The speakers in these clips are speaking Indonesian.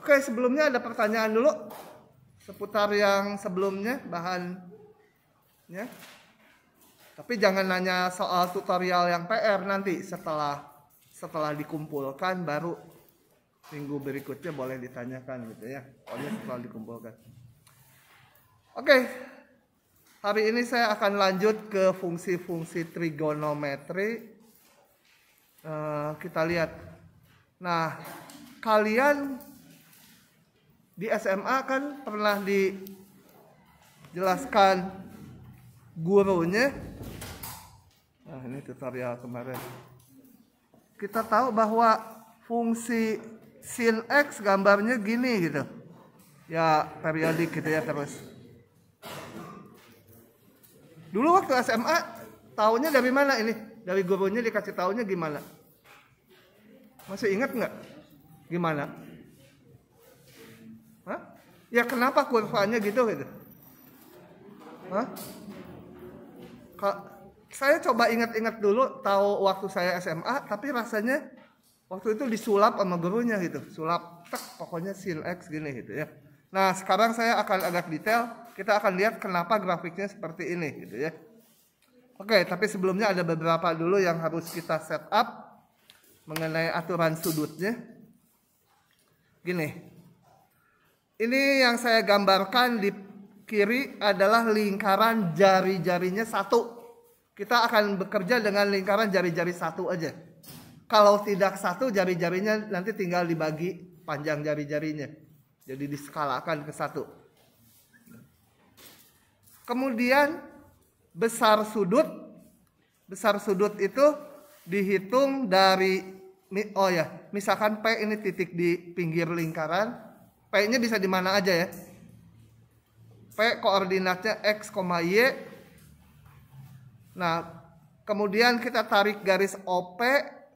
Oke, sebelumnya ada pertanyaan dulu seputar yang sebelumnya bahannya. Tapi jangan nanya soal tutorial yang PR nanti setelah dikumpulkan baru minggu berikutnya boleh ditanyakan gitu ya. Pokoknya setelah dikumpulkan. Oke. Hari ini saya akan lanjut ke fungsi-fungsi trigonometri. Kita lihat. Nah, kalian di SMA kan pernah dijelaskan gurunya. Nah, ini tutorial kemarin. Kita tahu bahwa fungsi sin X gambarnya gini gitu. Ya, periodik gitu ya terus. Dulu waktu SMA, taunya dari mana ini? Dari gurunya dikasih taunya gimana? Masih ingat nggak? Gimana? Hah? Ya kenapa kurvanya gitu? Hah? Saya coba ingat-ingat dulu tahu waktu saya SMA, tapi rasanya waktu itu disulap sama gurunya gitu. Sulap, pokoknya sin X gini gitu ya. Nah sekarang saya akan agak detail, kita akan lihat kenapa grafiknya seperti ini gitu ya. Oke, tapi sebelumnya ada beberapa dulu yang harus kita set up mengenai aturan sudutnya. Gini. Ini yang saya gambarkan di kiri adalah lingkaran jari-jarinya satu. Kita akan bekerja dengan lingkaran jari-jari satu aja. Kalau tidak satu, jari-jarinya nanti tinggal dibagi panjang jari-jarinya. Jadi diskalakan ke satu. Kemudian besar sudut. Besar sudut itu dihitung dari, misalkan P ini titik di pinggir lingkaran. P-nya bisa di mana aja ya. P koordinatnya X, Y. Nah, kemudian kita tarik garis OP,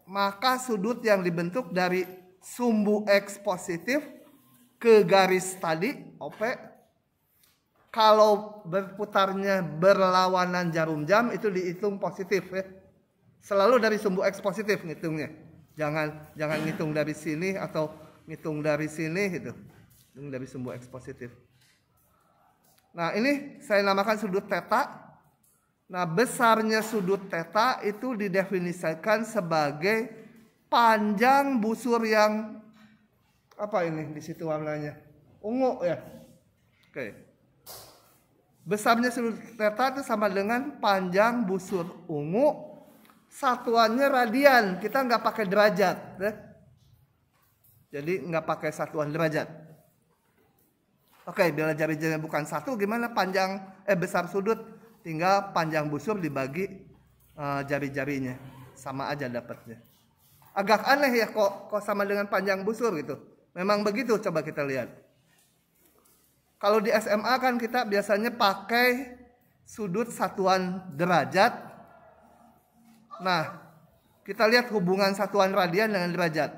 maka sudut yang dibentuk dari sumbu X positif ke garis tadi, OP, kalau berputarnya berlawanan jarum jam itu dihitung positif ya. Selalu dari sumbu X positif ngitungnya. Jangan ngitung dari sini atau ngitung dari sini gitu. Dari sumbu X positif. Nah ini saya namakan sudut theta. Nah besarnya sudut theta itu didefinisikan sebagai panjang busur yang apa ini di situ warnanya ungu ya. Oke. Besarnya sudut theta itu sama dengan panjang busur ungu. Satuannya radian. Kita nggak pakai derajat. Ya. Jadi nggak pakai satuan derajat. Oke, bila jari-jarinya bukan satu, gimana besar sudut? Tinggal panjang busur dibagi jari-jarinya. Sama aja dapatnya. Agak aneh ya kok sama dengan panjang busur gitu. Memang begitu, coba kita lihat. Kalau di SMA kan kita biasanya pakai sudut satuan derajat. Nah, kita lihat hubungan satuan radian dengan derajat.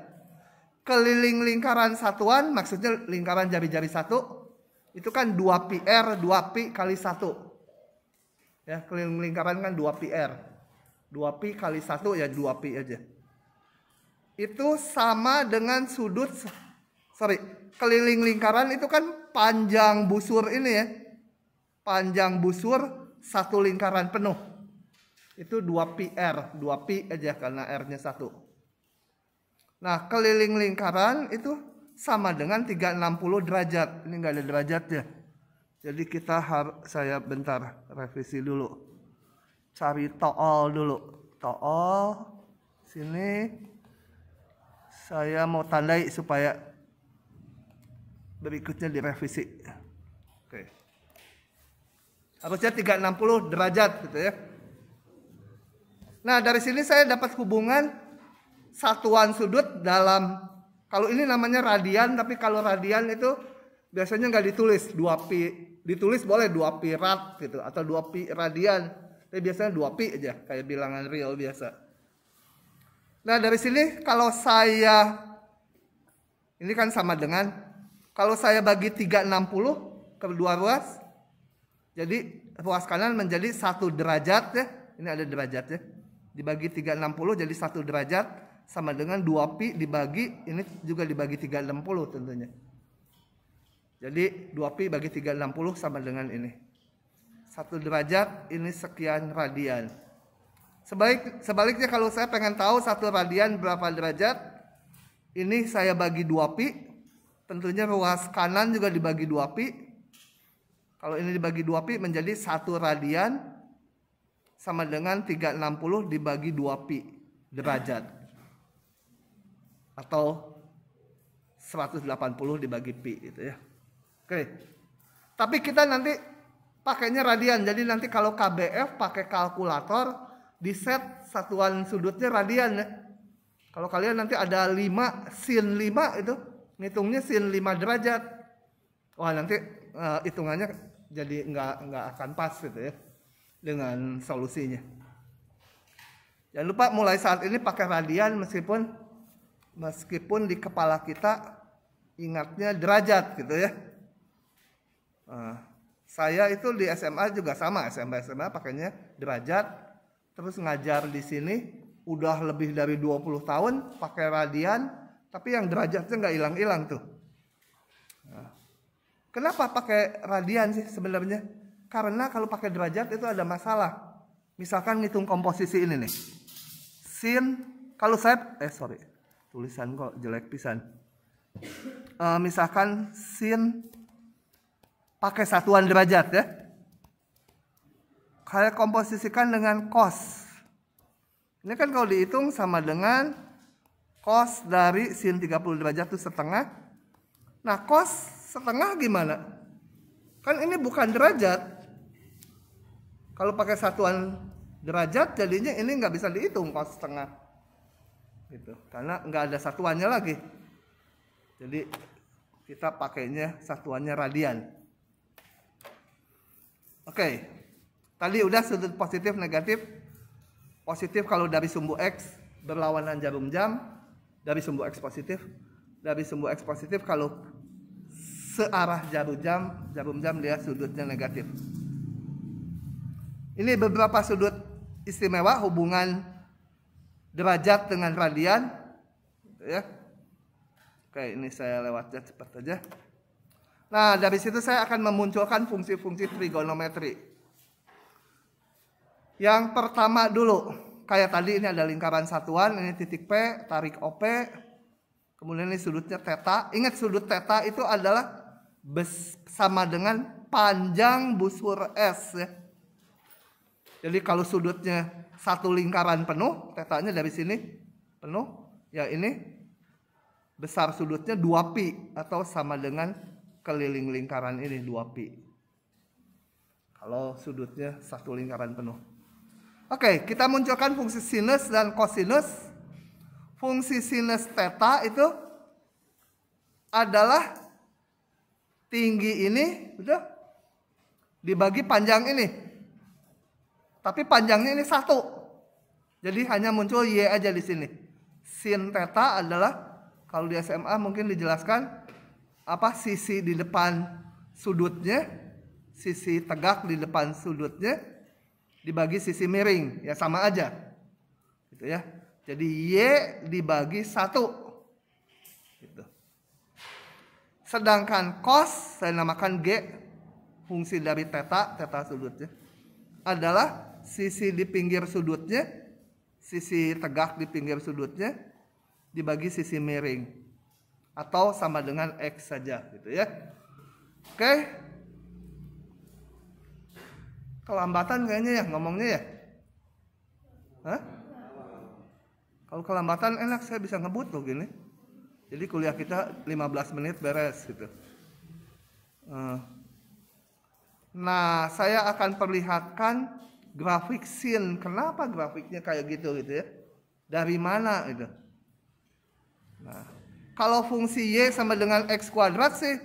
Keliling lingkaran satuan, maksudnya lingkaran jari-jari satu. Itu kan 2πr, 2pi kali 1. Ya, keliling lingkaran kan 2πr. 2pi kali 1 ya 2pi aja. Itu sama dengan keliling lingkaran itu kan panjang busur ini ya. Panjang busur satu lingkaran penuh. Itu 2πr, 2pi aja karena R-nya 1. Nah, keliling lingkaran itu sama dengan 360 derajat. Ini nggak ada derajatnya. Jadi saya bentar revisi dulu. Cari tool dulu. Tool. Sini. Saya mau tandai supaya berikutnya direvisi. Oke. Harusnya 360 derajat gitu ya. Nah dari sini saya dapat hubungan satuan sudut dalam. Kalau ini namanya radian, tapi kalau radian itu biasanya nggak ditulis 2pi. Ditulis boleh 2pi rad gitu atau 2pi radian. Tapi biasanya 2pi aja kayak bilangan real biasa. Nah dari sini kalau ini kan sama dengan kalau saya bagi 360 ke dua ruas. Jadi ruas kanan menjadi 1 derajat ya. Ini ada derajatnya. Dibagi 360 jadi 1 derajat. Sama dengan 2pi dibagi, ini juga dibagi 360 tentunya. Jadi 2pi bagi 360 sama dengan ini. 1 derajat ini sekian radian. Sebaliknya kalau saya pengen tahu 1 radian berapa derajat, ini saya bagi 2pi. Tentunya ruas kanan juga dibagi 2pi. Kalau ini dibagi 2pi menjadi 1 radian sama dengan 360 dibagi 2pi derajat. Atau 180 dibagi pi gitu ya. Oke. Tapi kita nanti pakainya radian. Jadi nanti kalau KBF pakai kalkulator di set satuan sudutnya radian ya. Kalau kalian nanti ada 5 sin 5 itu ngitungnya sin 5 derajat. Wah, nanti hitungannya jadi nggak akan pas gitu ya dengan solusinya. Jangan lupa mulai saat ini pakai radian meskipun di kepala kita ingatnya derajat gitu ya. Saya itu di SMA juga sama, SMA pakainya derajat. Terus ngajar di sini udah lebih dari 20 tahun pakai radian, tapi yang derajatnya nggak hilang-hilang tuh. Kenapa pakai radian sih sebenarnya? Karena kalau pakai derajat itu ada masalah. Misalkan ngitung komposisi ini nih. Sin, kalau saya, tulisan kok jelek pisan. Misalkan sin pakai satuan derajat ya. Saya komposisikan dengan cos. Ini kan kalau dihitung sama dengan cos dari sin 30 derajat itu setengah. Nah, cos setengah gimana? Kan ini bukan derajat. Kalau pakai satuan derajat jadinya ini nggak bisa dihitung cos setengah. Gitu. Karena nggak ada satuannya lagi. Jadi kita pakainya satuannya radian. Oke, tadi udah sudut positif negatif. Positif kalau dari sumbu X berlawanan jarum jam, dari sumbu X positif. Dari sumbu X positif kalau searah jarum jam dia sudutnya negatif. Ini beberapa sudut istimewa hubungan derajat dengan radian, ya. Oke, ini saya lewatnya cepat aja. Nah, dari situ saya akan memunculkan fungsi-fungsi trigonometri. Yang pertama dulu, kayak tadi ini ada lingkaran satuan, ini titik P, tarik OP, kemudian ini sudutnya theta. Ingat sudut theta itu adalah sama dengan panjang busur S ya. Jadi kalau sudutnya satu lingkaran penuh, tetanya dari sini penuh, ya ini besar sudutnya 2pi atau sama dengan keliling lingkaran ini 2pi. Kalau sudutnya satu lingkaran penuh. Oke, kita munculkan fungsi sinus dan kosinus. Fungsi sinus theta itu adalah tinggi ini udah dibagi panjang ini. Tapi panjangnya ini 1. Jadi hanya muncul Y aja di sini. Sin theta adalah kalau di SMA mungkin dijelaskan apa sisi di depan sudutnya, sisi tegak di depan sudutnya dibagi sisi miring, ya sama aja. Gitu ya. Jadi Y dibagi 1. Gitu. Sedangkan cos saya namakan G, fungsi dari theta sudutnya adalah sisi di pinggir sudutnya, sisi tegak di pinggir sudutnya dibagi sisi miring atau sama dengan X saja gitu ya. Oke. Kelambatan kayaknya ya ngomongnya ya. Hah? Kalau kelambatan enak saya bisa ngebut loh gini. Jadi kuliah kita 15 menit beres gitu. Nah, saya akan perlihatkan grafik sin. Kenapa grafiknya kayak gitu ya? Dari mana itu? Nah, kalau fungsi Y sama dengan X kuadrat sih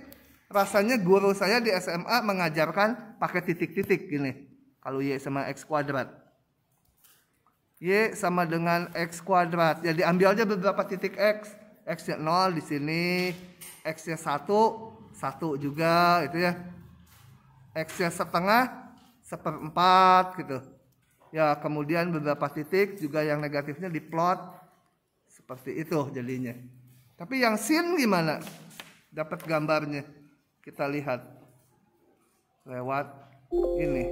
rasanya guru saya di SMA mengajarkan pakai titik-titik gini. Kalau Y sama X kuadrat. Y sama dengan X kuadrat. Jadi ambil aja beberapa titik X. X-nya 0 di sini. X-nya 1 juga gitu ya. X-nya setengah, 1/4 gitu. Ya, kemudian beberapa titik juga yang negatifnya diplot seperti itu jadinya. Tapi yang sin gimana? Dapat gambarnya. kita lihat lewat ini.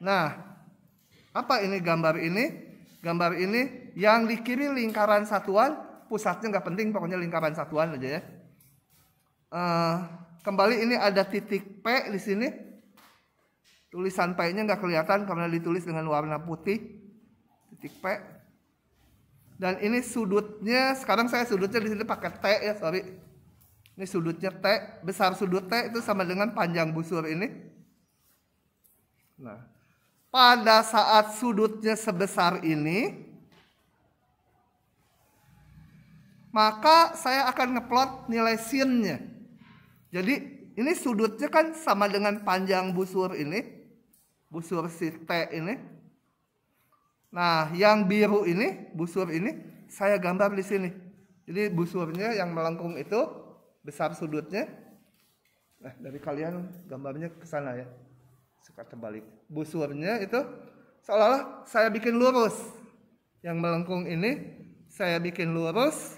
Nah, apa ini gambar ini? Gambar ini yang di kiri lingkaran satuan, pusatnya nggak penting, pokoknya lingkaran satuan aja ya. Kembali ini ada titik P di sini. Tulisan P-nya nggak kelihatan karena ditulis dengan warna putih. Titik P. Dan ini sudutnya, sekarang saya sudutnya di sini pakai T ya, sorry. Ini sudutnya T, besar sudut T itu sama dengan panjang busur ini. Nah, pada saat sudutnya sebesar ini, maka saya akan ngeplot nilai sin-nya. Jadi ini sudutnya kan sama dengan panjang busur ini, busur si T ini. Nah, yang biru ini, busur ini, saya gambar di sini. Jadi busurnya yang melengkung itu, besar sudutnya. Nah, dari kalian gambarnya ke sana ya. Suka terbalik. Busurnya itu seolah-olah saya bikin lurus. Yang melengkung ini saya bikin lurus,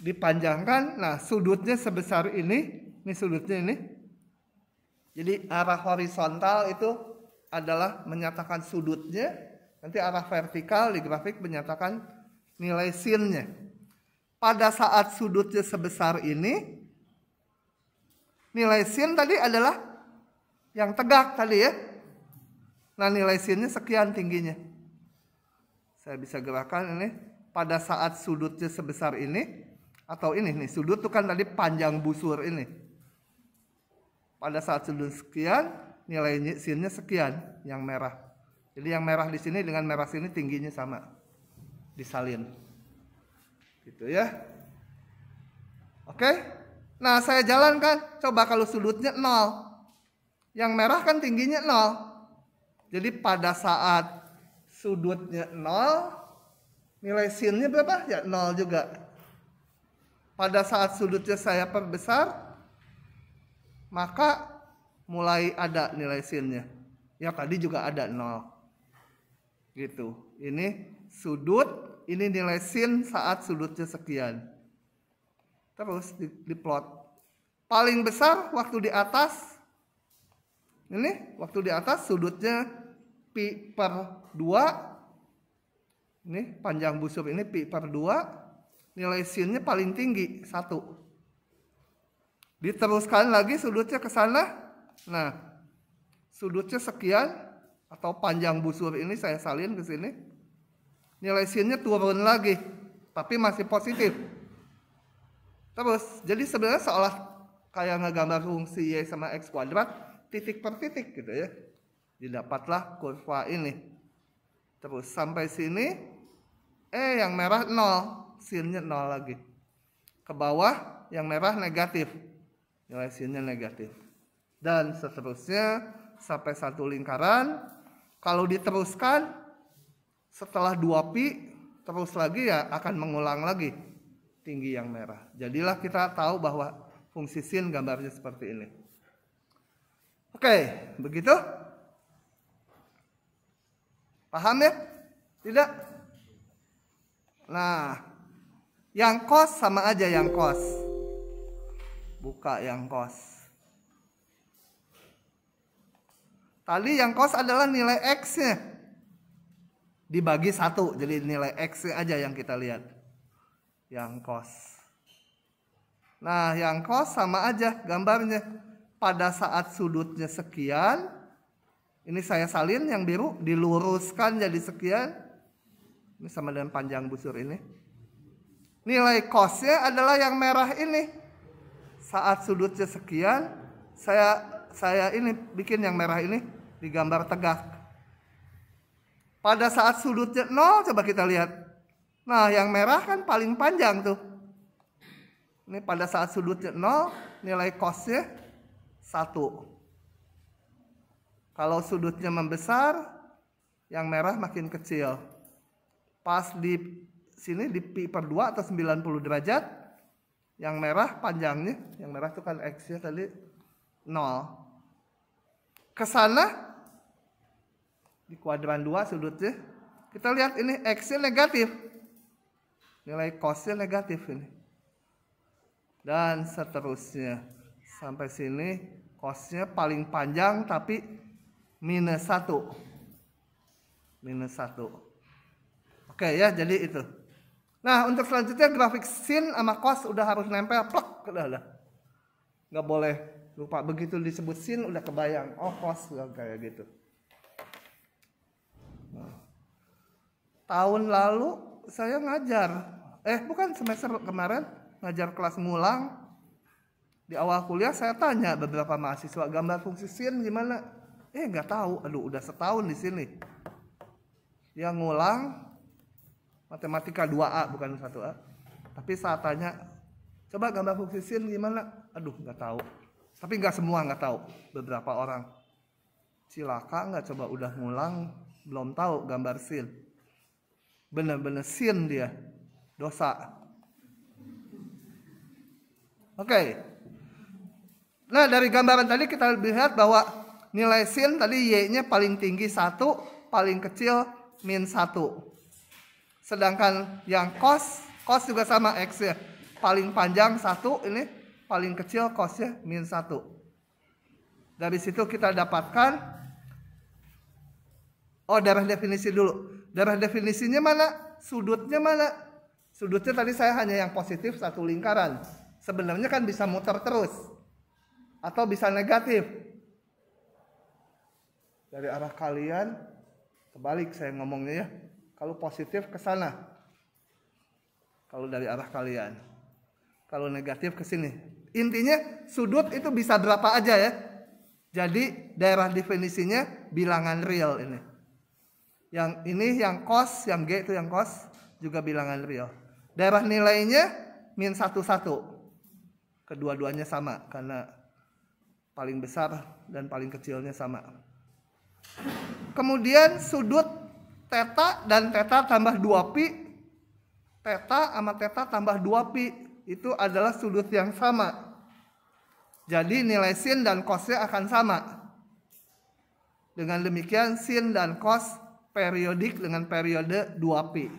dipanjangkan. Nah, sudutnya sebesar ini sudutnya ini. Jadi arah horizontal itu adalah menyatakan sudutnya, nanti arah vertikal di grafik menyatakan nilai sin-nya. Pada saat sudutnya sebesar ini, nilai sin tadi adalah yang tegak tadi ya. Nah, nilai sin-nya sekian tingginya. Saya bisa gerakan ini pada saat sudutnya sebesar ini, atau ini nih, sudut itu kan tadi panjang busur ini. Pada saat sudut sekian, nilai sin-nya sekian, yang merah. Jadi yang merah di sini dengan merah sini tingginya sama. Disalin. Gitu ya. Oke. Nah, saya jalankan. Coba kalau sudutnya 0. Yang merah kan tingginya 0. Jadi pada saat sudutnya 0, nilai sin-nya berapa? Ya 0 juga. Pada saat sudutnya saya perbesar, maka mulai ada nilai sin-nya. Ya tadi juga ada 0. Gitu. Ini sudut, ini nilai sin saat sudutnya sekian. Terus diplot. Paling besar waktu di atas. Ini waktu di atas sudutnya pi per 2. Ini panjang busur ini pi per 2. Nilai sin-nya paling tinggi 1. Diteruskan lagi sudutnya ke sana. Nah, sudutnya sekian atau panjang busur ini saya salin ke sini. Nilai sin-nya turun lagi, tapi masih positif. Terus, jadi sebenarnya seolah kayak ngegambar fungsi Y sama X kuadrat, titik per titik gitu ya. Didapatlah kurva ini. Terus sampai sini, yang merah 0, sin-nya 0 lagi. Ke bawah yang merah negatif. Nilai sin-nya negatif. Dan seterusnya sampai satu lingkaran. Kalau diteruskan setelah 2pi terus lagi ya akan mengulang lagi tinggi yang merah. Jadilah kita tahu bahwa fungsi sin gambarnya seperti ini. Oke, begitu? Paham ya? Tidak? Nah, yang cos sama aja yang cos. Buka yang cos. Tadi yang cos adalah nilai X-nya. Dibagi 1. Jadi nilai X-nya aja yang kita lihat. Yang cos. Nah, yang cos sama aja gambarnya. Pada saat sudutnya sekian. Ini saya salin yang biru. Diluruskan jadi sekian. Ini sama dengan panjang busur ini. Nilai cosnya adalah yang merah ini. Saat sudutnya sekian, saya ini bikin yang merah ini digambar tegak. Pada saat sudutnya 0, coba kita lihat. Nah, yang merah kan paling panjang tuh. Ini pada saat sudutnya 0, nilai cosnya 1. Kalau sudutnya membesar, yang merah makin kecil. Pas di sini di pi per 2 atau 90 derajat, yang merah panjangnya, yang merah itu kan X-nya tadi 0. Ke sana di kuadran 2 sudutnya, kita lihat ini X-nya negatif. Nilai cos-nya negatif ini. Dan seterusnya. Sampai sini cos-nya paling panjang tapi minus 1. Minus 1. Oke ya, jadi itu. Nah, untuk selanjutnya grafik sin sama cos udah harus nempel, plek, udah. Nggak boleh lupa, begitu disebut sin udah kebayang, oh cos kayak gitu. Nah, tahun lalu saya ngajar, bukan semester kemarin, ngajar kelas ngulang. Di awal kuliah saya tanya beberapa mahasiswa, gambar fungsi sin gimana? Nggak tahu, aduh udah setahun di sini. Dia ngulang matematika 2A bukan 1A. Tapi saat tanya, coba gambar fungsi sin gimana? Aduh nggak tahu. Tapi nggak semua nggak tahu. Beberapa orang. Cilaka nggak coba udah ngulang, belum tahu gambar sin. Bener-bener sin dia. Dosa. Oke. Nah dari gambaran tadi kita lihat bahwa nilai sin tadi Y-nya paling tinggi 1, paling kecil min 1. Sedangkan yang cos juga sama X ya. Paling panjang 1 ini, paling kecil cosnya min 1. Dari situ kita dapatkan, darah definisi dulu. Darah definisinya mana? Sudutnya mana? Sudutnya tadi saya hanya yang positif satu lingkaran. Sebenarnya kan bisa muter terus. Atau bisa negatif. Dari arah kalian, kebalik saya ngomongnya ya. Kalau positif ke sana. Kalau dari arah kalian. Kalau negatif ke sini. Intinya sudut itu bisa berapa aja ya. Jadi daerah definisinya bilangan real ini. Yang ini yang cos, yang G itu yang cos juga bilangan real. Daerah nilainya min 1, 1. Kedua-duanya sama karena paling besar dan paling kecilnya sama. Kemudian sudut Theta dan theta tambah 2pi, theta sama theta tambah 2pi, itu adalah sudut yang sama. Jadi nilai sin dan cosnya akan sama. Dengan demikian sin dan cos periodik dengan periode 2pi.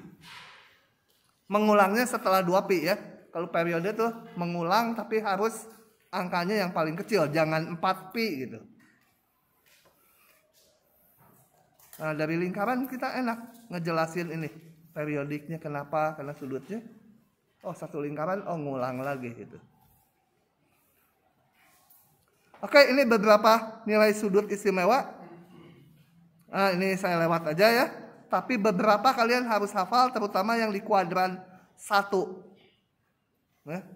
Mengulangnya setelah 2pi ya. Kalau periode tuh mengulang tapi harus angkanya yang paling kecil, jangan 4pi gitu. Nah, dari lingkaran kita enak ngejelasin ini periodiknya kenapa, karena sudutnya satu lingkaran ngulang lagi gitu. Oke, ini beberapa nilai sudut istimewa. Nah, ini saya lewat aja ya. Tapi beberapa kalian harus hafal, terutama yang di kuadran 1. Nah,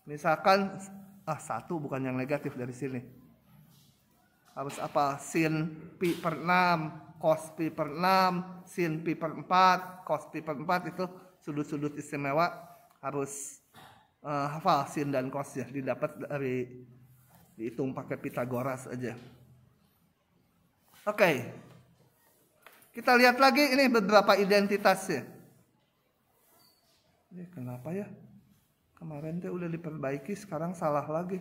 misalkan 1 bukan yang negatif dari sini. Harus apa? Sin pi per 6, cos pi per 6, sin pi per 4, cos pi per 4 itu sudut-sudut istimewa harus hafal sin dan cos ya. Didapat dari dihitung pakai Pitagoras aja. Oke. Kita lihat lagi ini beberapa identitasnya. Ini kenapa ya? Kemarin tuh udah diperbaiki, sekarang salah lagi.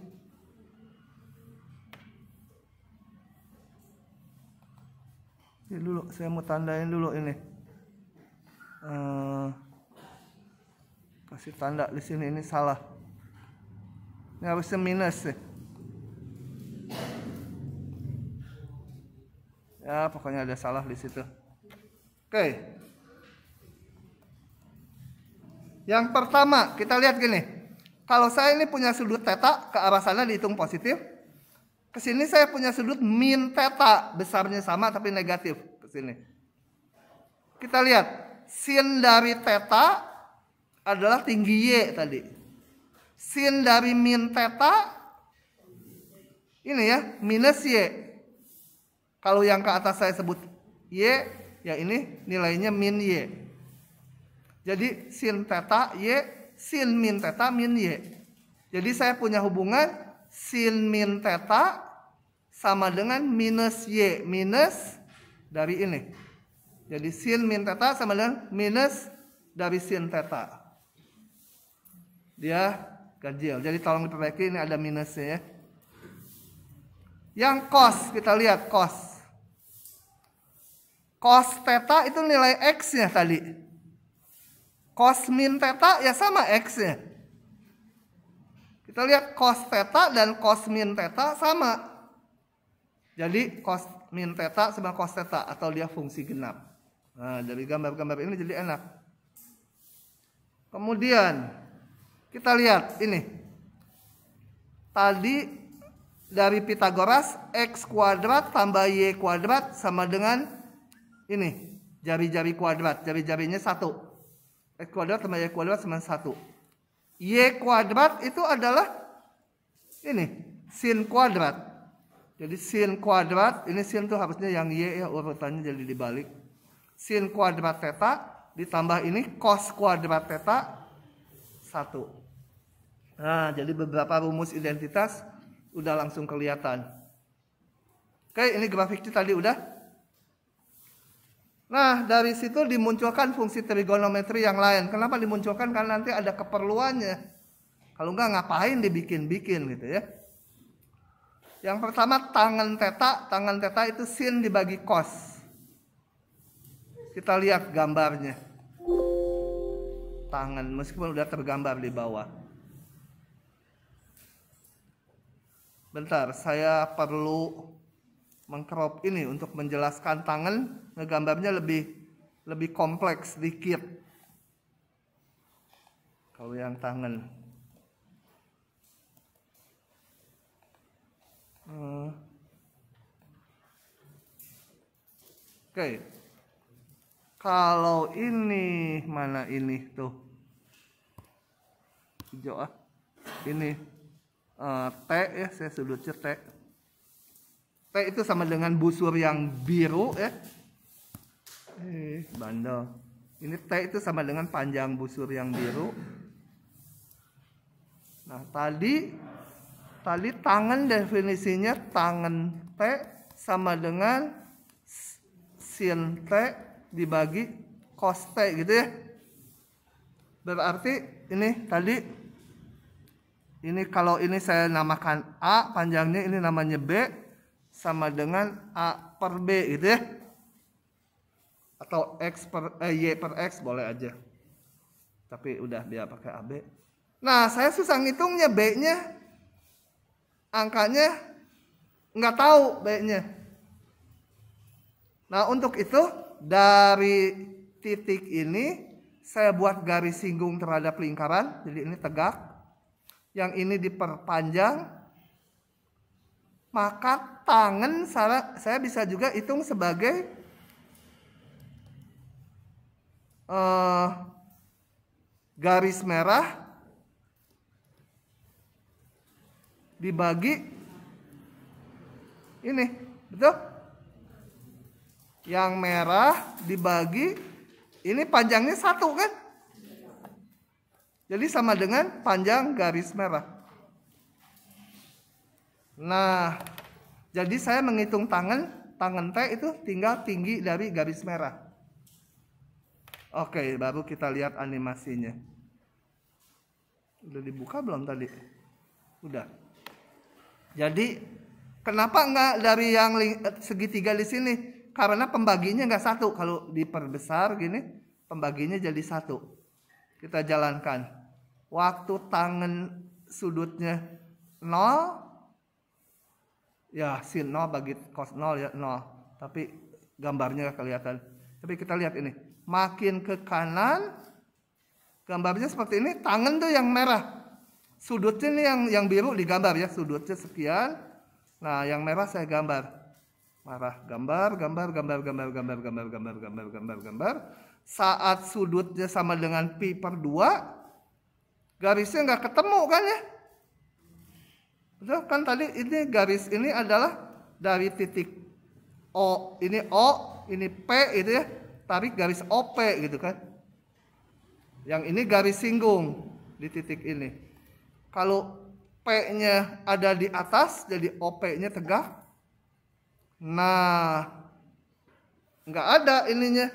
Ini dulu, saya mau tandain dulu ini. Kasih tanda di sini, ini salah. Ini harusnya minus ya. Ya, pokoknya ada salah di situ. Oke. Yang pertama, kita lihat gini. Kalau saya ini punya sudut theta, ke arah sana dihitung positif. Kesini saya punya sudut min theta, besarnya sama tapi negatif ke sini. Kita lihat, sin dari theta adalah tinggi Y tadi. Sin dari min theta ini ya, minus Y. Kalau yang ke atas saya sebut Y, ya ini nilainya min Y. Jadi sin theta Y, sin min theta min Y. Jadi saya punya hubungan sin min theta sama dengan minus Y. Minus dari ini. Jadi sin min theta sama dengan minus dari sin theta. Dia ganjil. Jadi tolong diperbaiki, ini ada minusnya ya. Yang cos, kita lihat cos. Cos theta itu nilai X-nya tadi. Cos min theta ya sama X-nya. Kita lihat cos theta dan cos min theta sama. Jadi cos min theta sama cos theta atau dia fungsi genap. Nah, dari gambar-gambar ini jadi enak. Kemudian kita lihat ini. Tadi dari Pitagoras X kuadrat tambah Y kuadrat sama dengan ini, jari-jari kuadrat, jari-jarinya 1. X kuadrat tambah Y kuadrat sama 1. Y kuadrat itu adalah ini, sin kuadrat. Jadi sin kuadrat, ini sin tuh harusnya yang Y ya, urutannya jadi dibalik. Sin kuadrat theta ditambah ini cos kuadrat theta 1. Nah, jadi beberapa rumus identitas udah langsung kelihatan. Oke, ini grafiknya tadi udah. Nah, dari situ dimunculkan fungsi trigonometri yang lain. Kenapa dimunculkan? Karena nanti ada keperluannya. Kalau enggak ngapain dibikin-bikin gitu ya. Yang pertama tangen theta itu sin dibagi cos. Kita lihat gambarnya. Tangen, meskipun udah tergambar di bawah. Bentar, saya perlu mengcrop ini untuk menjelaskan tangan, ngegambarnya lebih kompleks sedikit. Kalau yang tangan. Oke. Kalau ini mana ini tuh? Hijau ah. Ini T ya, saya sudutnya T. T itu sama dengan busur yang biru ya. Bandel. Ini T itu sama dengan panjang busur yang biru. Nah, tadi tangan definisinya tangan T sama dengan sin T dibagi cos T gitu ya. Berarti ini tadi ini kalau ini saya namakan A, panjangnya ini namanya B sama dengan A per B gitu ya. Atau Y per X boleh aja. Tapi udah biar pakai AB. Nah, saya susah ngitungnya B-nya. Angkanya nggak tahu B-nya. Nah, untuk itu dari titik ini saya buat garis singgung terhadap lingkaran. Jadi ini tegak. Yang ini diperpanjang. Maka tangan saya bisa juga hitung sebagai garis merah dibagi ini, betul? Yang merah dibagi ini panjangnya 1 kan? Jadi sama dengan panjang garis merah. Nah, jadi saya menghitung tangan T itu tinggal tinggi dari garis merah. Oke, baru kita lihat animasinya. Udah dibuka belum tadi? Udah. Jadi, kenapa enggak dari yang segitiga di sini? Karena pembaginya enggak 1. Kalau diperbesar gini, pembaginya jadi 1. Kita jalankan. Waktu tangan sudutnya 0, ya sin 0 bagi cos 0 ya 0. Tapi gambarnya kelihatan. Tapi kita lihat ini. Makin ke kanan gambarnya seperti ini. Tangan tuh yang merah. Sudutnya ini yang biru digambar ya. Sudutnya sekian. Nah, yang merah saya gambar. Marah gambar. Saat sudutnya sama dengan pi per 2, garisnya nggak ketemu kan ya? Betul kan tadi ini garis ini adalah dari titik O, ini P itu ya, tarik garis OP gitu kan. Yang ini garis singgung di titik ini. Kalau P-nya ada di atas, jadi OP-nya tegak. Nah, nggak ada ininya.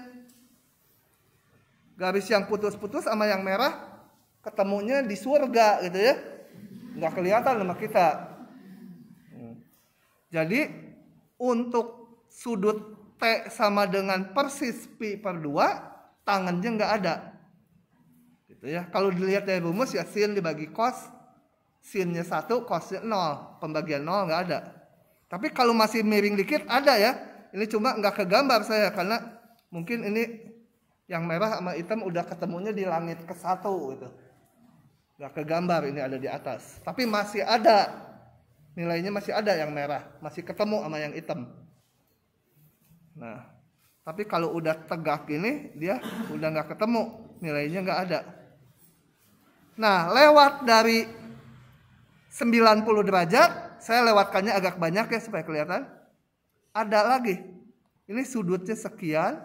Garis yang putus-putus sama yang merah ketemunya di surga gitu ya. Nggak kelihatan sama kita. Jadi untuk sudut T sama dengan persis pi per 2, tangennya nggak ada. Gitu ya. Kalau dilihat dari rumus ya sin dibagi cos, sinnya 1, cosnya 0. Pembagian 0 nggak ada. Tapi kalau masih miring dikit ada ya. Ini cuma nggak kegambar saya karena mungkin ini yang merah sama hitam udah ketemunya di langit ke-1 gitu. Nggak kegambar, ini ada di atas. Tapi masih ada. Nilainya masih ada yang merah. Masih ketemu sama yang hitam. Nah, tapi kalau udah tegak gini, dia udah nggak ketemu. Nilainya nggak ada. Nah, lewat dari 90 derajat, saya lewatkannya agak banyak ya supaya kelihatan. Ada lagi. Ini sudutnya sekian.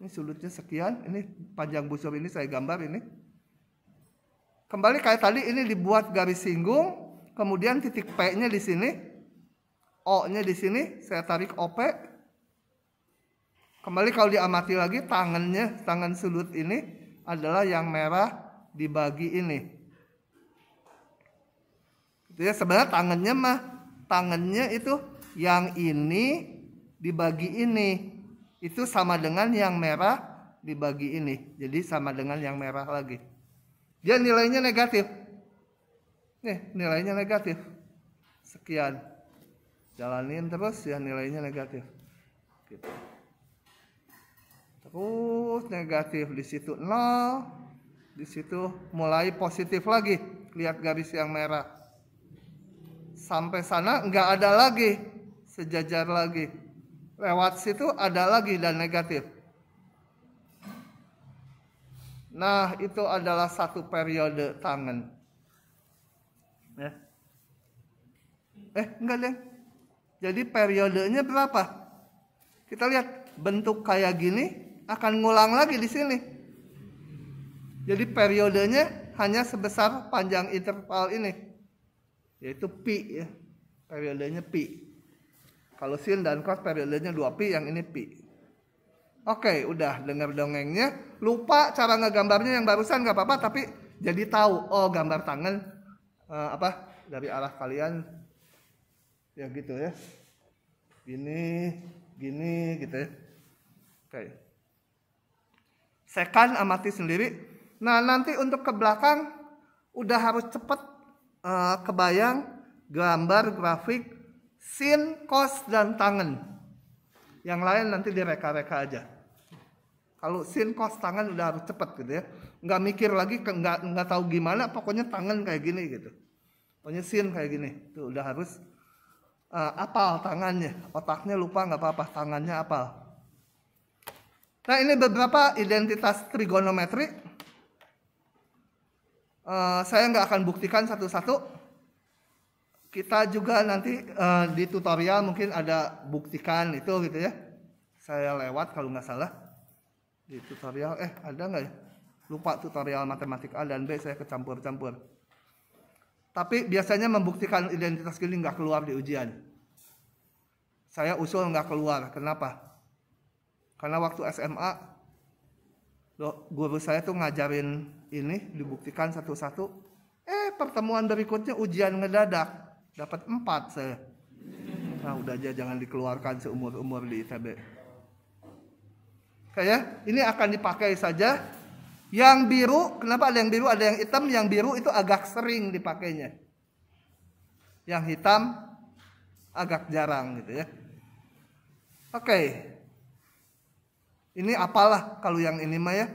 Ini sudutnya sekian. Ini panjang busur ini saya gambar ini. Kembali kayak tadi ini dibuat garis singgung. Kemudian titik P-nya di sini. O-nya di sini. Saya tarik OP. Kembali kalau diamati lagi tangannya, tangan sudut ini adalah yang merah dibagi ini. Itu ya sebenarnya tangannya itu yang ini dibagi ini. Itu sama dengan yang merah dibagi ini. Jadi sama dengan yang merah lagi. Dia nilainya negatif. Nih, nilainya negatif. Sekian. Jalanin terus ya nilainya negatif. Gitu. Terus negatif di situ 0. Di situ mulai positif lagi. Lihat garis yang merah. Sampai sana nggak ada lagi. Sejajar lagi. Lewat situ ada lagi dan negatif. Nah, itu adalah satu periode tangan. Ya. Enggak deh. Jadi periodenya berapa? Kita lihat bentuk kayak gini akan ngulang lagi di sini. Jadi periodenya hanya sebesar panjang interval ini. Yaitu pi ya. Periodenya pi. Kalau sin dan cos periodenya 2pi, yang ini pi. Oke, udah dengar dongengnya. Lupa cara ngegambarnya yang barusan nggak apa-apa, tapi jadi tahu. Oh, gambar tangan dari arah kalian. Ya gitu ya. Gini gitu ya. Oke. Second amati sendiri. Nah, nanti untuk ke belakang udah harus cepet kebayang gambar grafik sin, cos, dan tangan. Yang lain nanti direka-reka aja. Kalau sin, cos, tangan udah harus cepet gitu ya. Nggak mikir lagi, nggak tahu gimana, pokoknya tangan kayak gini gitu. Pokoknya sin kayak gini. Tuh udah harus apal tangannya. Otaknya lupa nggak apa-apa, tangannya apal. Nah, ini beberapa identitas trigonometri. Saya nggak akan buktikan satu-satu. Kita juga nanti di tutorial mungkin ada buktikan itu gitu ya. Saya lewat kalau nggak salah. Di tutorial, ada nggak ya? Lupa tutorial matematik A dan B, saya kecampur-campur. Tapi biasanya membuktikan identitas gini nggak keluar di ujian. Saya usul nggak keluar. Kenapa? Karena waktu SMA, guru saya tuh ngajarin ini, dibuktikan satu-satu. Pertemuan berikutnya ujian ngedadak. Dapat 4 saya. Nah, udah aja jangan dikeluarkan seumur-umur di ITB. Kayak ini akan dipakai saja. Yang biru, kenapa ada yang biru, ada yang hitam? Yang biru itu agak sering dipakainya. Yang hitam agak jarang gitu ya. Oke. Ini apalah kalau yang ini mah ya.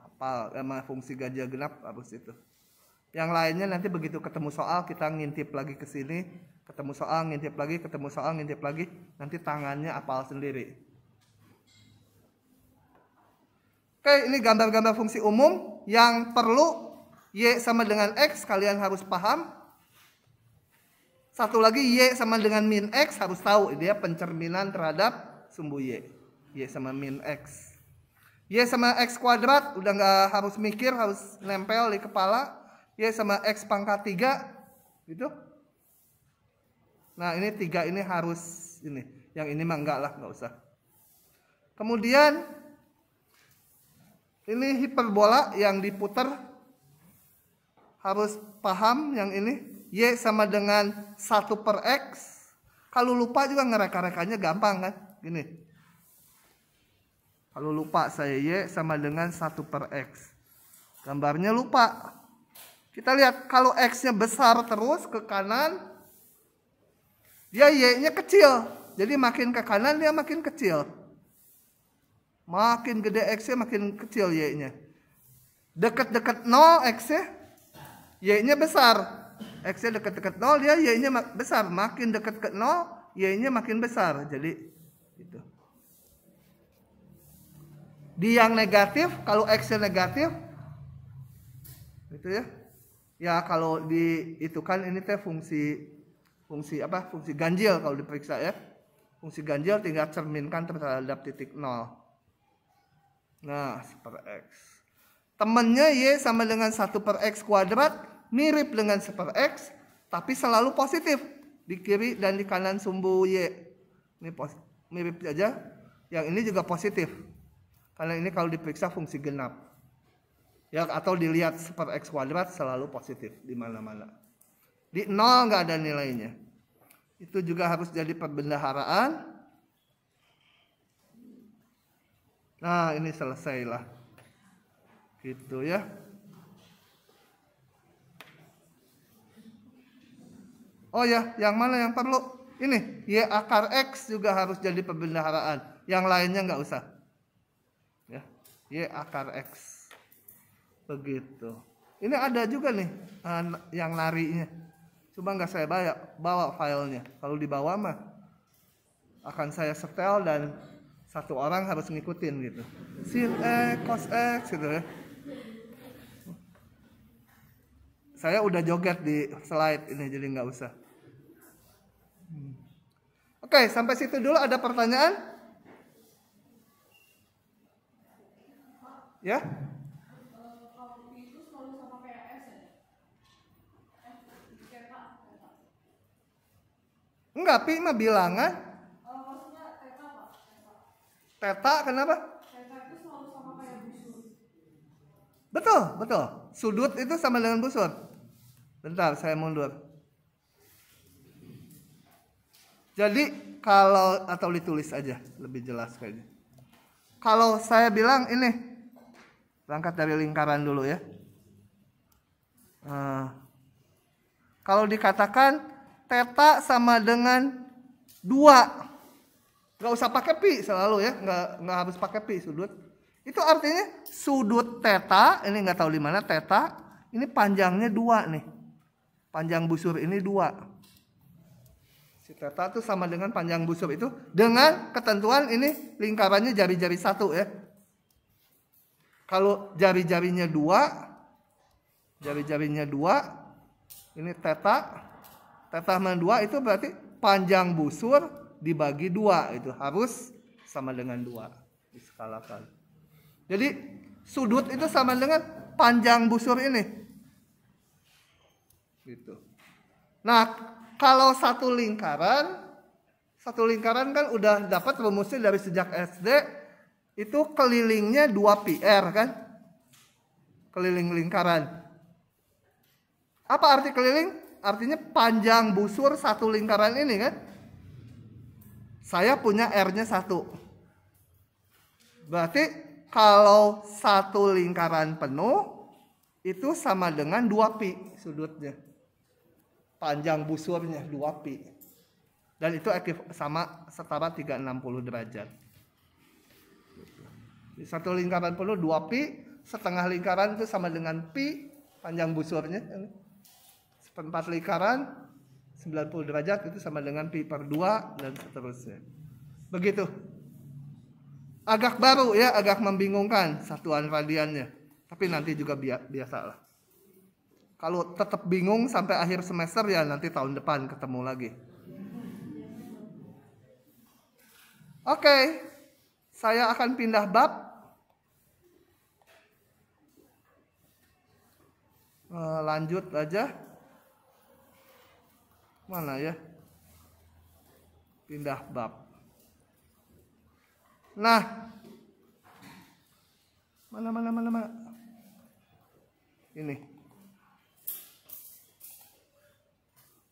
Apal sama fungsi ganjil genap harus itu. Yang lainnya nanti begitu ketemu soal kita ngintip lagi ke sini, ketemu soal ngintip lagi, ketemu soal ngintip lagi, nanti tangannya apal sendiri. Oke, ini gambar-gambar fungsi umum yang perlu Y sama dengan X kalian harus paham. Satu lagi Y sama dengan min X harus tahu, dia pencerminan terhadap sumbu Y. Y sama min X. Y sama X kuadrat udah nggak harus mikir, harus nempel di kepala. Y sama X pangkat 3 gitu. Nah, ini 3 ini harus ini. Yang ini mah enggak lah, enggak usah. Kemudian ini hiperbola yang diputar harus paham yang ini. Y sama dengan 1/X. Kalau lupa juga ngereka-rekanya gampang kan? Gini. Kalau lupa saya Y sama dengan 1 per X. Gambarnya lupa. Kita lihat kalau X-nya besar terus ke kanan, dia Y-nya kecil. Jadi makin ke kanan dia makin kecil. Makin gede X-nya makin kecil Y-nya. Dekat-dekat 0 X-nya, Y-nya besar. X-nya dekat-dekat 0, dia Y-nya besar. Makin dekat ke 0, Y-nya makin besar. Jadi itu. Di yang negatif, kalau X-nya negatif, itu ya. Ya kalau di itu kan ini teh fungsi apa? Fungsi ganjil kalau diperiksa ya. Fungsi ganjil tinggal cerminkan terhadap titik 0. Nah, 1 per X. Temennya Y sama dengan 1 per X kuadrat, mirip dengan 1 per X, tapi selalu positif. Di kiri dan di kanan sumbu Y. Ini mirip aja. Yang ini juga positif. Karena ini kalau diperiksa fungsi genap. Ya, atau dilihat 1 per X kuadrat selalu positif di mana-mana. Di 0 nggak ada nilainya. Itu juga harus jadi perbendaharaan. Nah, ini selesailah. Gitu ya. Oh ya, yang mana yang perlu? Ini, Y akar X juga harus jadi perbendaharaan. Yang lainnya nggak usah. Ya, Y akar X. Begitu. Ini ada juga nih yang larinya. Cuma nggak saya bawa filenya. Kalau dibawa mah akan saya setel dan satu orang harus ngikutin gitu. Sin X, cos X gitu ya. Saya udah joget di slide ini jadi nggak usah. Oke, sampai situ dulu. Ada pertanyaan? Ya? Enggak, pi mah bilangan. Maksudnya teta apa? Teta kenapa? Teta itu selalu sama kayak busur. Betul, betul. Sudut itu sama dengan busur. Bentar, saya mundur. Jadi kalau atau ditulis aja lebih jelas kayaknya. Kalau saya bilang ini, berangkat dari lingkaran dulu ya. Kalau dikatakan teta sama dengan 2. Nggak usah pakai pi selalu ya, nggak harus pakai pi sudut. Itu artinya sudut teta, ini nggak tahu di mana teta, ini panjangnya 2 nih. Panjang busur ini 2. Si teta itu sama dengan panjang busur itu dengan ketentuan ini lingkarannya jari-jari 1 ya. Kalau jari-jarinya 2, jari-jarinya 2, ini teta. Teta sama 2 itu berarti panjang busur dibagi 2. Itu harus sama dengan 2. Diskalakan. Jadi sudut itu sama dengan panjang busur ini. Gitu. Nah, kalau satu lingkaran kan udah dapat rumusnya dari sejak SD. Itu kelilingnya 2 PR kan? Keliling lingkaran. Apa arti keliling? Artinya panjang busur satu lingkaran ini kan. Saya punya R-nya 1. Berarti kalau satu lingkaran penuh itu sama dengan 2 pi sudutnya. Panjang busurnya 2 pi. Dan itu sama setara 360 derajat. Di satu lingkaran penuh 2 pi, setengah lingkaran itu sama dengan pi panjang busurnya. 4 lingkaran 90 derajat itu sama dengan pi per 2 dan seterusnya. Begitu. Agak baru ya, agak membingungkan satuan radiannya. Tapi nanti juga biasalah. Kalau tetap bingung sampai akhir semester ya nanti tahun depan ketemu lagi. Oke. Saya akan pindah bab. Lanjut aja. Mana ya? Pindah bab. Nah. Mana. Ini.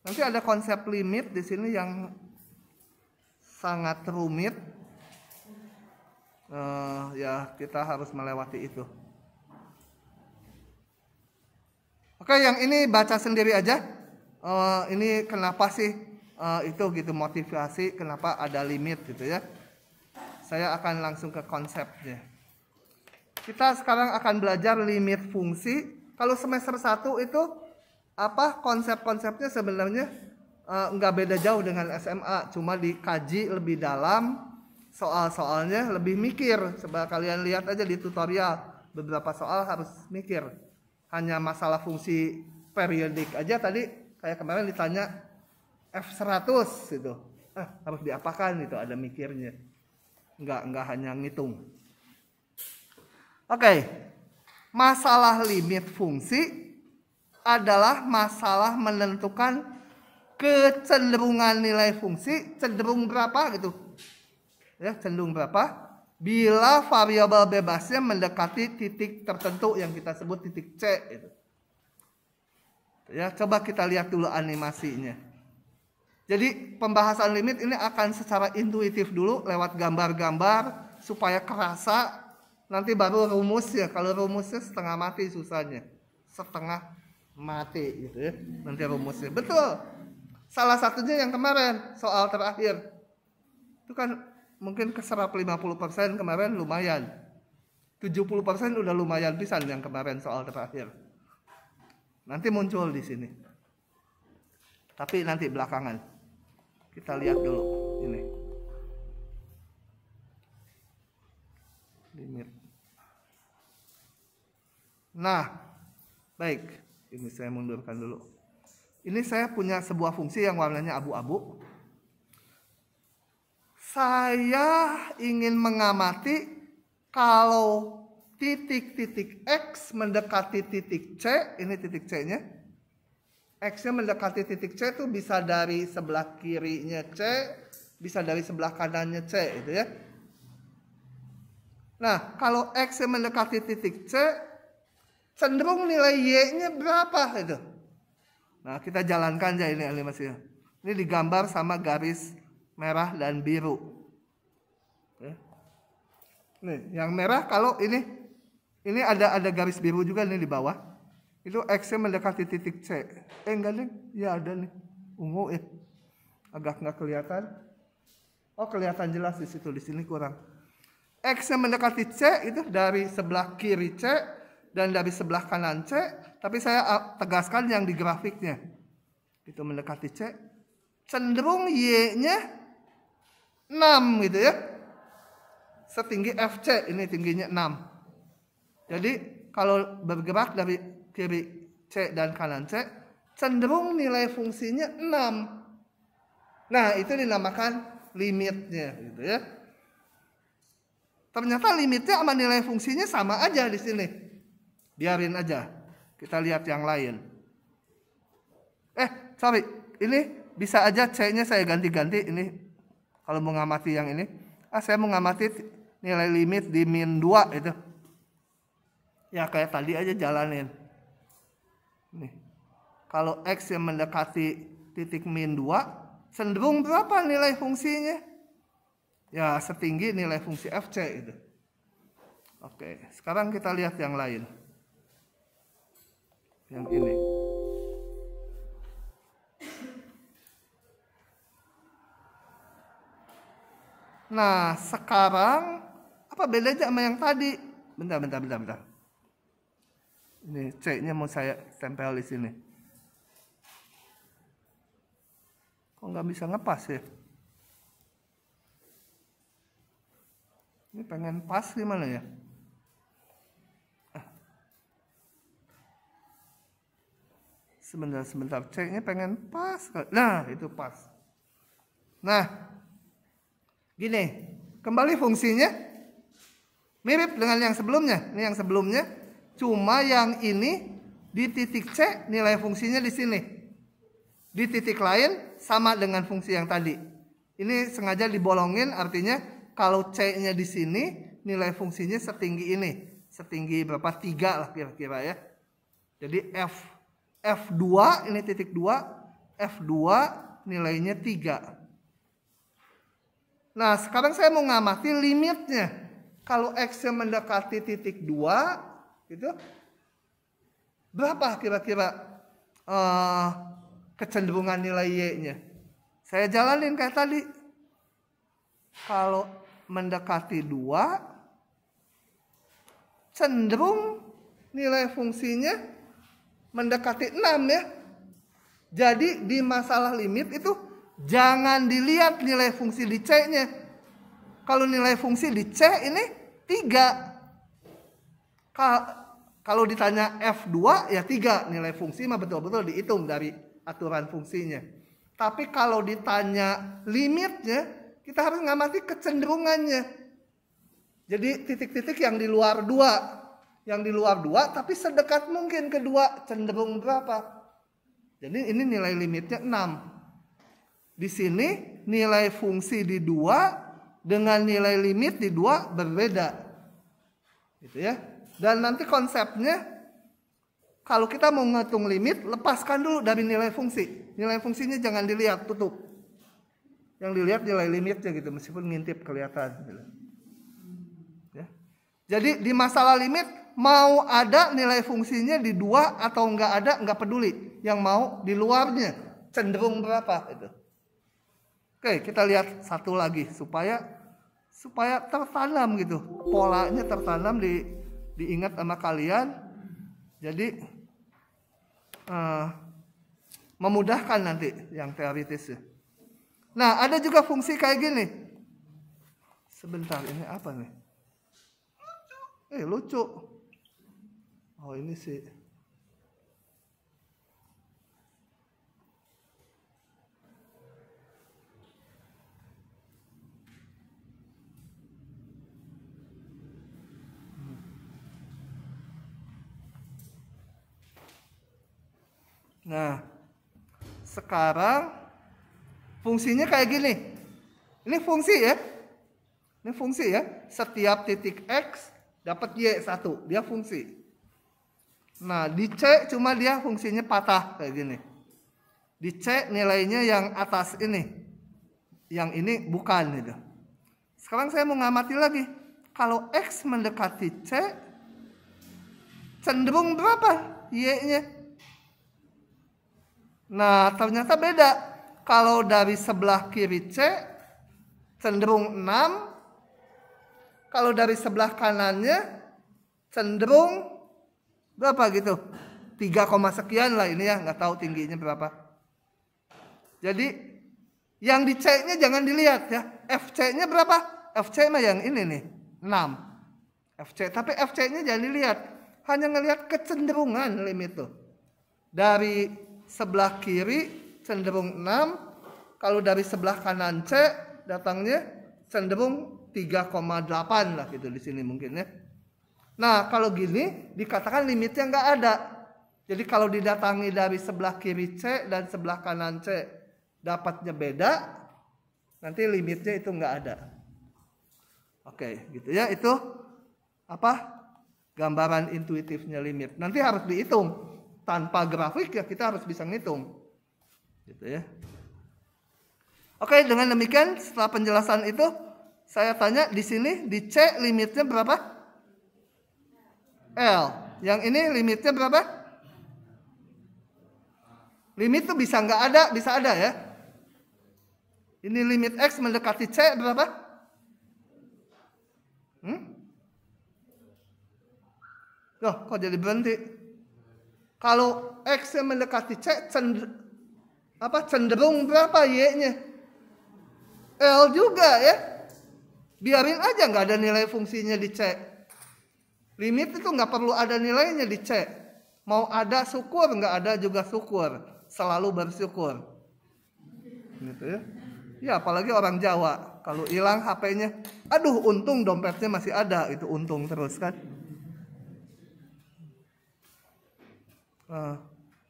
Nanti ada konsep limit di sini yang sangat rumit. Ya kita harus melewati itu. Oke, yang ini baca sendiri aja. Ini kenapa sih itu gitu motivasi, kenapa ada limit gitu ya. Saya akan langsung ke konsepnya. Kita sekarang akan belajar limit fungsi. Kalau semester 1 itu apa konsep-konsepnya sebenarnya nggak beda jauh dengan SMA, cuma dikaji lebih dalam. Soal-soalnya lebih mikir. Coba kalian lihat aja di tutorial, beberapa soal harus mikir. Hanya masalah fungsi periodik aja tadi kayak kemarin ditanya F100 itu. Harus diapakan itu, ada mikirnya. Enggak hanya ngitung. Oke. Masalah limit fungsi adalah masalah menentukan kecenderungan nilai fungsi cenderung berapa gitu. Ya, cenderung berapa bila variabel bebasnya mendekati titik tertentu yang kita sebut titik C itu. Ya, coba kita lihat dulu animasinya. Jadi pembahasan limit ini akan secara intuitif dulu lewat gambar-gambar supaya kerasa, nanti baru rumus ya. Kalau rumusnya setengah mati susahnya. Setengah mati gitu ya. Nanti rumusnya. Betul. Salah satunya yang kemarin soal terakhir. Itu kan mungkin keserap 50% kemarin lumayan. 70% udah lumayan pisan yang kemarin soal terakhir. Nanti muncul di sini. Tapi nanti belakangan. Kita lihat dulu ini. Limit. Nah, baik. Ini saya mundurkan dulu. Ini saya punya sebuah fungsi yang warnanya abu-abu. Saya ingin mengamati kalau titik-titik X mendekati titik C, ini titik C-nya. X-nya mendekati titik C itu bisa dari sebelah kirinya C, bisa dari sebelah kanannya C, itu ya. Nah, kalau X-nya mendekati titik C, cenderung nilai Y-nya berapa itu? Nah, kita jalankan aja ini animasinya. Ini digambar sama garis merah dan biru. Nih, yang merah kalau ini ada garis biru juga nih di bawah. Itu X-nya mendekati titik C. Enggak nih, ya ada nih. Ungu ya. Agak nggak kelihatan. Oh, kelihatan jelas di situ, di sini kurang. X-nya mendekati C itu dari sebelah kiri C dan dari sebelah kanan C, tapi saya tegaskan yang di grafiknya. Itu mendekati C. Cenderung Y-nya 6 gitu ya. Setinggi FC, ini tingginya 6. Jadi kalau bergerak dari kiri C dan kanan C, cenderung nilai fungsinya 6. Nah, itu dinamakan limitnya gitu ya. Ternyata limitnya sama nilai fungsinya sama aja di sini. Biarin aja. Kita lihat yang lain. Sorry, ini bisa aja C-nya saya ganti-ganti ini. Kalau mau ngamati yang ini, saya mau ngamati nilai limit di min 2 itu. Ya kayak tadi aja jalanin. Nih. Kalau X yang mendekati titik min 2, cenderung berapa nilai fungsinya? Ya setinggi nilai fungsi FC itu. Oke, sekarang kita lihat yang lain. Yang ini. Nah, sekarang apa bedanya sama yang tadi? Bentar. Ini C-nya mau saya tempel di sini. Kok nggak bisa ngepas ya? Ini pengen pas gimana ya? Sebentar. C-nya pengen pas. Nah, itu pas. Nah, gini, kembali fungsinya mirip dengan yang sebelumnya. Ini yang sebelumnya, cuma yang ini di titik C nilai fungsinya di sini. Di titik lain sama dengan fungsi yang tadi. Ini sengaja dibolongin, artinya kalau C-nya di sini nilai fungsinya setinggi ini. Setinggi berapa? 3 lah kira-kira ya. Jadi F2 ini titik 2, F2 nilainya 3. Nah, sekarang saya mau ngamati limitnya. Kalau X-nya mendekati titik 2, gitu, berapa kira-kira kecenderungan nilai Y-nya? Saya jalanin kayak tadi. Kalau mendekati 2, cenderung nilai fungsinya mendekati 6 ya. Jadi di masalah limit itu jangan dilihat nilai fungsi di C-nya. Kalau nilai fungsi di C ini 3. Kalau ditanya F2 ya 3. Nilai fungsi mah betul-betul dihitung dari aturan fungsinya. Tapi kalau ditanya limitnya, kita harus ngamati kecenderungannya. Jadi titik-titik yang di luar 2. Yang di luar 2 tapi sedekat mungkin ke 2. Cenderung berapa? Jadi ini nilai limitnya 6. Di sini nilai fungsi di 2 dengan nilai limit di 2 berbeda. Gitu ya. Dan nanti konsepnya kalau kita mau ngitung limit, lepaskan dulu dari nilai fungsi. Nilai fungsinya jangan dilihat, tutup. Yang dilihat nilai limitnya gitu, meskipun ngintip kelihatan gitu. Ya. Jadi di masalah limit mau ada nilai fungsinya di 2 atau enggak ada, enggak peduli. Yang mau di luarnya cenderung berapa itu. Oke, kita lihat satu lagi supaya tertanam gitu. Polanya tertanam diingat sama kalian. Jadi memudahkan nanti yang teoritis ya. Nah, ada juga fungsi kayak gini. Sebentar, ini apa nih? Lucu. Oh, ini sih. Nah, sekarang fungsinya kayak gini. Ini fungsi ya. Ini fungsi ya. Setiap titik X dapat Y1. Dia fungsi. Nah, di C cuma dia fungsinya patah kayak gini. Di C nilainya yang atas ini. Yang ini bukan gitu. Sekarang saya mau ngamati lagi. Kalau X mendekati C, cenderung berapa Y-nya? Nah, ternyata beda. Kalau dari sebelah kiri C, cenderung 6. Kalau dari sebelah kanannya, cenderung berapa gitu? 3, sekian lah ini ya. Nggak tahu tingginya berapa. Jadi, yang di C-nya jangan dilihat ya. FC-nya berapa? FC mah yang ini nih, 6. FC. Tapi FC-nya jangan dilihat. Hanya ngelihat kecenderungan limit tuh. Dari sebelah kiri cenderung 6, kalau dari sebelah kanan C datangnya cenderung 3,8 lah gitu di sini mungkin ya. Nah, kalau gini dikatakan limitnya nggak ada. Jadi kalau didatangi dari sebelah kiri C dan sebelah kanan C dapatnya beda, nanti limitnya itu nggak ada. Oke, gitu ya. Itu apa? Gambaran intuitifnya limit. Nanti harus dihitung. Tanpa grafik ya kita harus bisa ngitung. Gitu ya. Oke, dengan demikian setelah penjelasan itu saya tanya di sini di C limitnya berapa? L. Yang ini limitnya berapa? Limit itu bisa nggak ada, bisa ada ya. Ini limit X mendekati C berapa? Loh, kok jadi berhenti? Kalau X yang mendekati C cenderung berapa Y-nya? L juga ya. Biarin aja nggak ada nilai fungsinya di C. Limit itu nggak perlu ada nilainya di C. Mau ada syukur, nggak ada juga syukur. Selalu bersyukur. Gitu ya. Ya apalagi orang Jawa. Kalau hilang HP-nya, aduh untung dompetnya masih ada. Itu untung terus kan.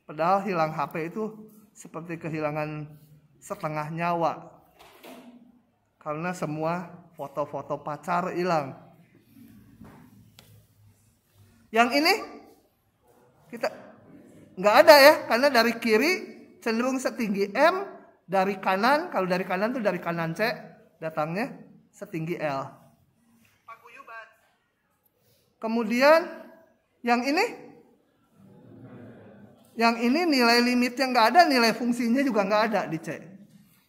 Padahal hilang HP itu seperti kehilangan setengah nyawa. Karena semua foto-foto pacar hilang. Yang ini kita nggak ada ya, karena dari kiri cenderung setinggi M, dari kanan, kalau dari kanan tuh dari kanan C, datangnya setinggi L. Kemudian yang ini nilai limitnya nggak ada, nilai fungsinya juga nggak ada di C.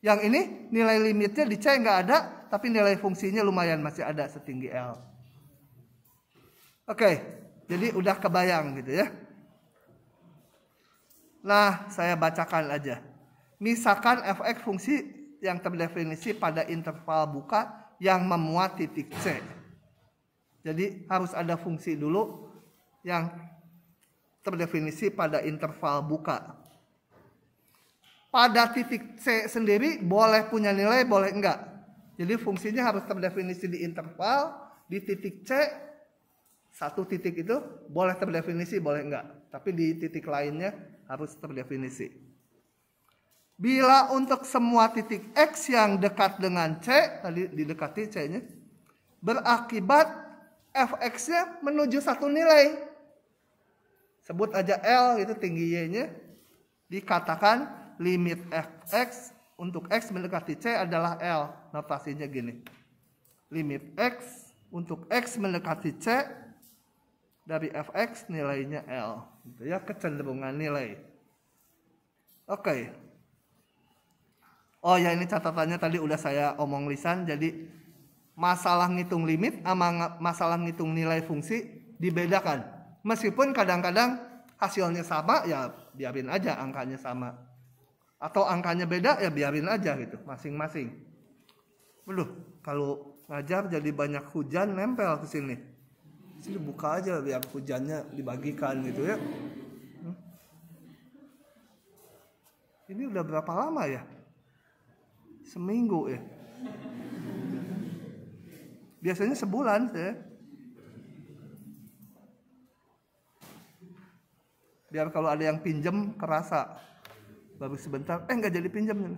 Yang ini nilai limitnya di C nggak ada, tapi nilai fungsinya lumayan masih ada setinggi L. Oke, jadi udah kebayang gitu ya. Nah, saya bacakan aja. Misalkan f(x) fungsi yang terdefinisi pada interval buka yang memuat titik C. Jadi harus ada fungsi dulu yang terdefinisi pada interval buka. Pada titik C sendiri boleh punya nilai, boleh enggak. Jadi fungsinya harus terdefinisi di interval, di titik C. Satu titik itu boleh terdefinisi, boleh enggak. Tapi di titik lainnya harus terdefinisi. Bila untuk semua titik X yang dekat dengan C, tadi didekati C-nya, berakibat f(x)-nya menuju satu nilai. Sebut aja L, itu tinggi Y-nya. Dikatakan limit f(x) untuk X mendekati C adalah L. Notasinya gini. Limit X untuk X mendekati C dari f(x) nilainya L. Gitu ya, kecenderungan nilai. Oke. Oh ya, ini catatannya tadi udah saya omong lisan. Jadi masalah ngitung limit sama masalah ngitung nilai fungsi dibedakan. Meskipun kadang-kadang hasilnya sama, ya biarin aja angkanya sama. Atau angkanya beda, ya biarin aja gitu, masing-masing. Waduh, kalau ngajar jadi banyak hujan nempel ke sini. Sini buka aja biar hujannya dibagikan gitu ya. Ini udah berapa lama ya? Seminggu ya. Biasanya sebulan ya. Biar kalau ada yang pinjem kerasa. Baru sebentar, nggak jadi pinjem.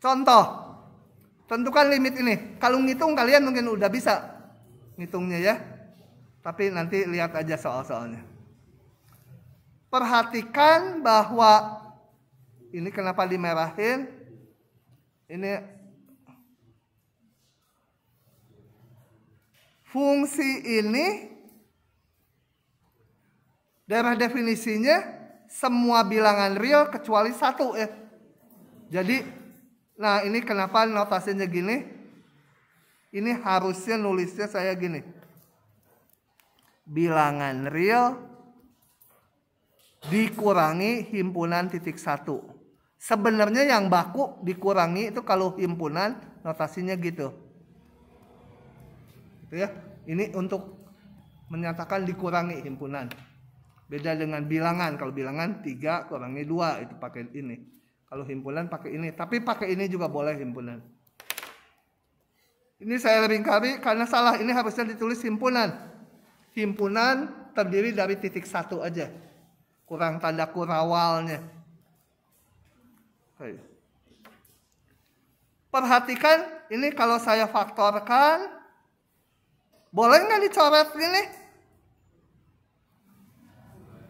Contoh, tentukan limit ini. Kalau ngitung kalian mungkin udah bisa ngitungnya ya. Tapi nanti lihat aja soal-soalnya. Perhatikan bahwa ini kenapa dimerahin. Ini fungsi ini daerah definisinya semua bilangan real kecuali satu ya. Jadi, nah ini kenapa notasinya gini. Ini harusnya nulisnya saya gini. Bilangan real dikurangi himpunan titik satu. Sebenarnya yang baku dikurangi itu kalau himpunan notasinya gitu. Gitu ya. Ini untuk menyatakan dikurangi himpunan. Beda dengan bilangan. Kalau bilangan 3 kurangi 2 itu pakai ini. Kalau himpunan pakai ini. Tapi pakai ini juga boleh himpunan. Ini saya ringkari karena salah. Ini harusnya ditulis himpunan. Himpunan terdiri dari titik satu aja. Kurang tanda kurawalnya. Oke. Perhatikan ini kalau saya faktorkan. Boleh nggak dicoret gini?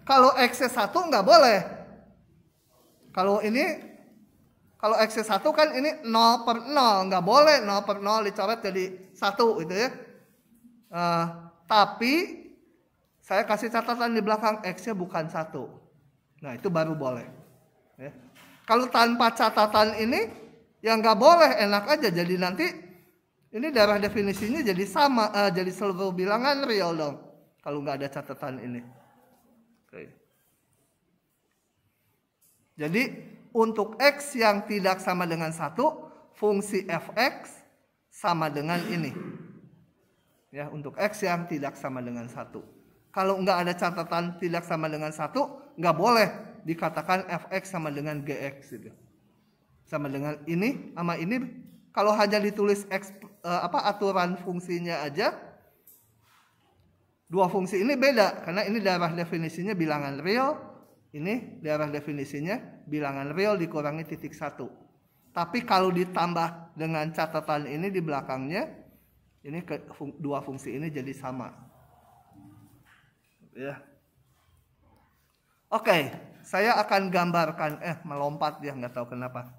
Kalau X-nya 1 nggak boleh. Kalau ini, kalau X-nya 1 kan ini 0/0. Nggak boleh 0/0 dicoret jadi 1 gitu ya. Tapi saya kasih catatan di belakang X-nya bukan 1. Nah itu baru boleh. Ya. Kalau tanpa catatan ini, ya nggak boleh, enak aja. Jadi nanti ini daerah definisinya jadi sama, jadi seluruh bilangan real dong. Kalau nggak ada catatan ini. Oke. Jadi untuk X yang tidak sama dengan 1, fungsi f(x) sama dengan ini. Ya, untuk X yang tidak sama dengan 1. Kalau nggak ada catatan tidak sama dengan 1, nggak boleh dikatakan f(x) sama dengan gx gitu. Sama dengan ini sama ini. Kalau hanya ditulis X, aturan fungsinya aja, dua fungsi ini beda karena ini daerah definisinya bilangan real, ini daerah definisinya bilangan real dikurangi titik 1. Tapi kalau ditambah dengan catatan ini di belakangnya, ini dua fungsi ini jadi sama. Ya. Oke. saya akan gambarkan. Melompat dia, nggak tahu kenapa.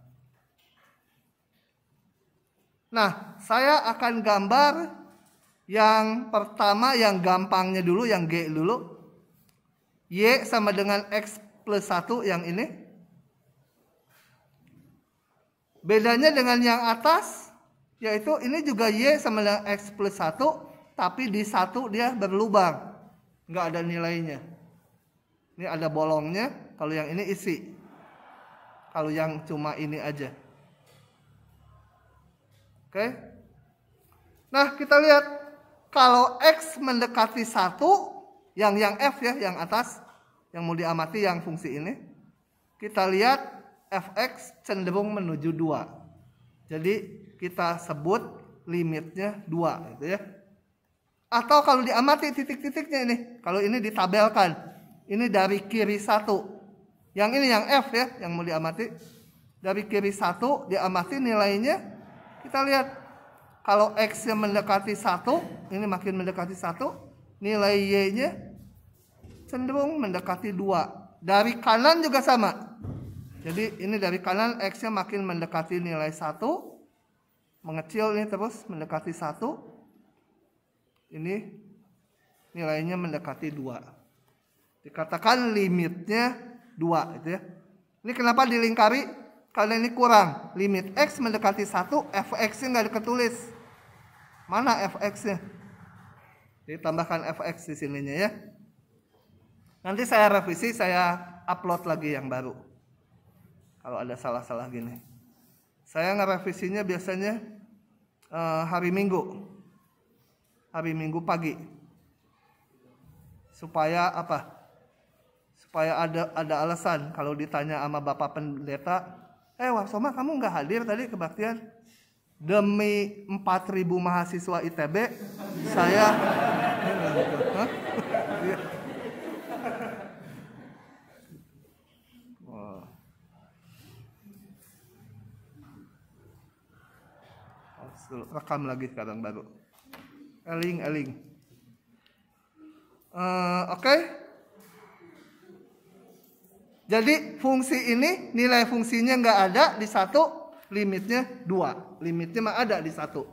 Nah, saya akan gambar yang pertama, yang gampangnya dulu, yang G dulu. Y sama dengan X plus 1 yang ini. Bedanya dengan yang atas, yaitu ini juga Y sama dengan X plus 1, tapi di 1 dia berlubang. Nggak ada nilainya. Ini ada bolongnya, kalau yang ini isi. Kalau yang cuma ini aja. Oke. Nah, kita lihat kalau X mendekati 1, yang F ya, yang atas, yang mau diamati yang fungsi ini. Kita lihat Fx cenderung menuju 2. Jadi kita sebut limitnya 2 gitu ya. Atau kalau diamati titik-titiknya ini, kalau ini ditabelkan, ini dari kiri 1. Yang ini yang F ya, yang mau diamati. Dari kiri 1 diamati nilainya, kita lihat kalau X-nya mendekati 1, ini makin mendekati 1, nilai Y-nya cenderung mendekati 2. Dari kanan juga sama. Jadi ini dari kanan X-nya makin mendekati nilai 1, mengecil ini terus mendekati 1. Ini nilainya mendekati 2. Dikatakan limitnya 2 gitu ya. Ini kenapa dilingkari? Karena ini kurang. Limit X mendekati 1, Fx-nya nggak diketulis. Mana Fx-nya? Ditambahkan Fx di sininya ya. Nanti saya revisi, saya upload lagi yang baru. Kalau ada salah-salah gini. Saya ngerevisinya biasanya hari Minggu. Hari Minggu pagi. Supaya apa? Supaya ada alasan kalau ditanya sama Bapak Pendeta, Warsoma kamu nggak hadir tadi kebaktian? Demi 4.000 mahasiswa ITB, saya rekam lagi sekarang baru. Eling. Oke. Jadi fungsi ini nilai fungsinya nggak ada di 1, limitnya 2. Limitnya mah ada di 1.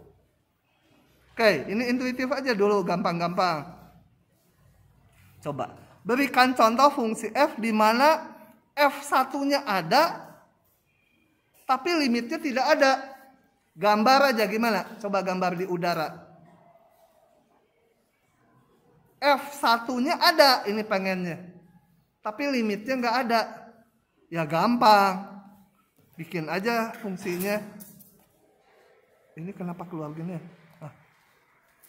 Oke, ini intuitif aja dulu, gampang-gampang. Coba berikan contoh fungsi f di mana f1-nya ada tapi limitnya tidak ada. Gambar aja gimana? Coba gambar di udara. F1-nya ada, ini pengennya. Tapi limitnya nggak ada. Ya gampang. Bikin aja fungsinya. Ini kenapa keluar gini?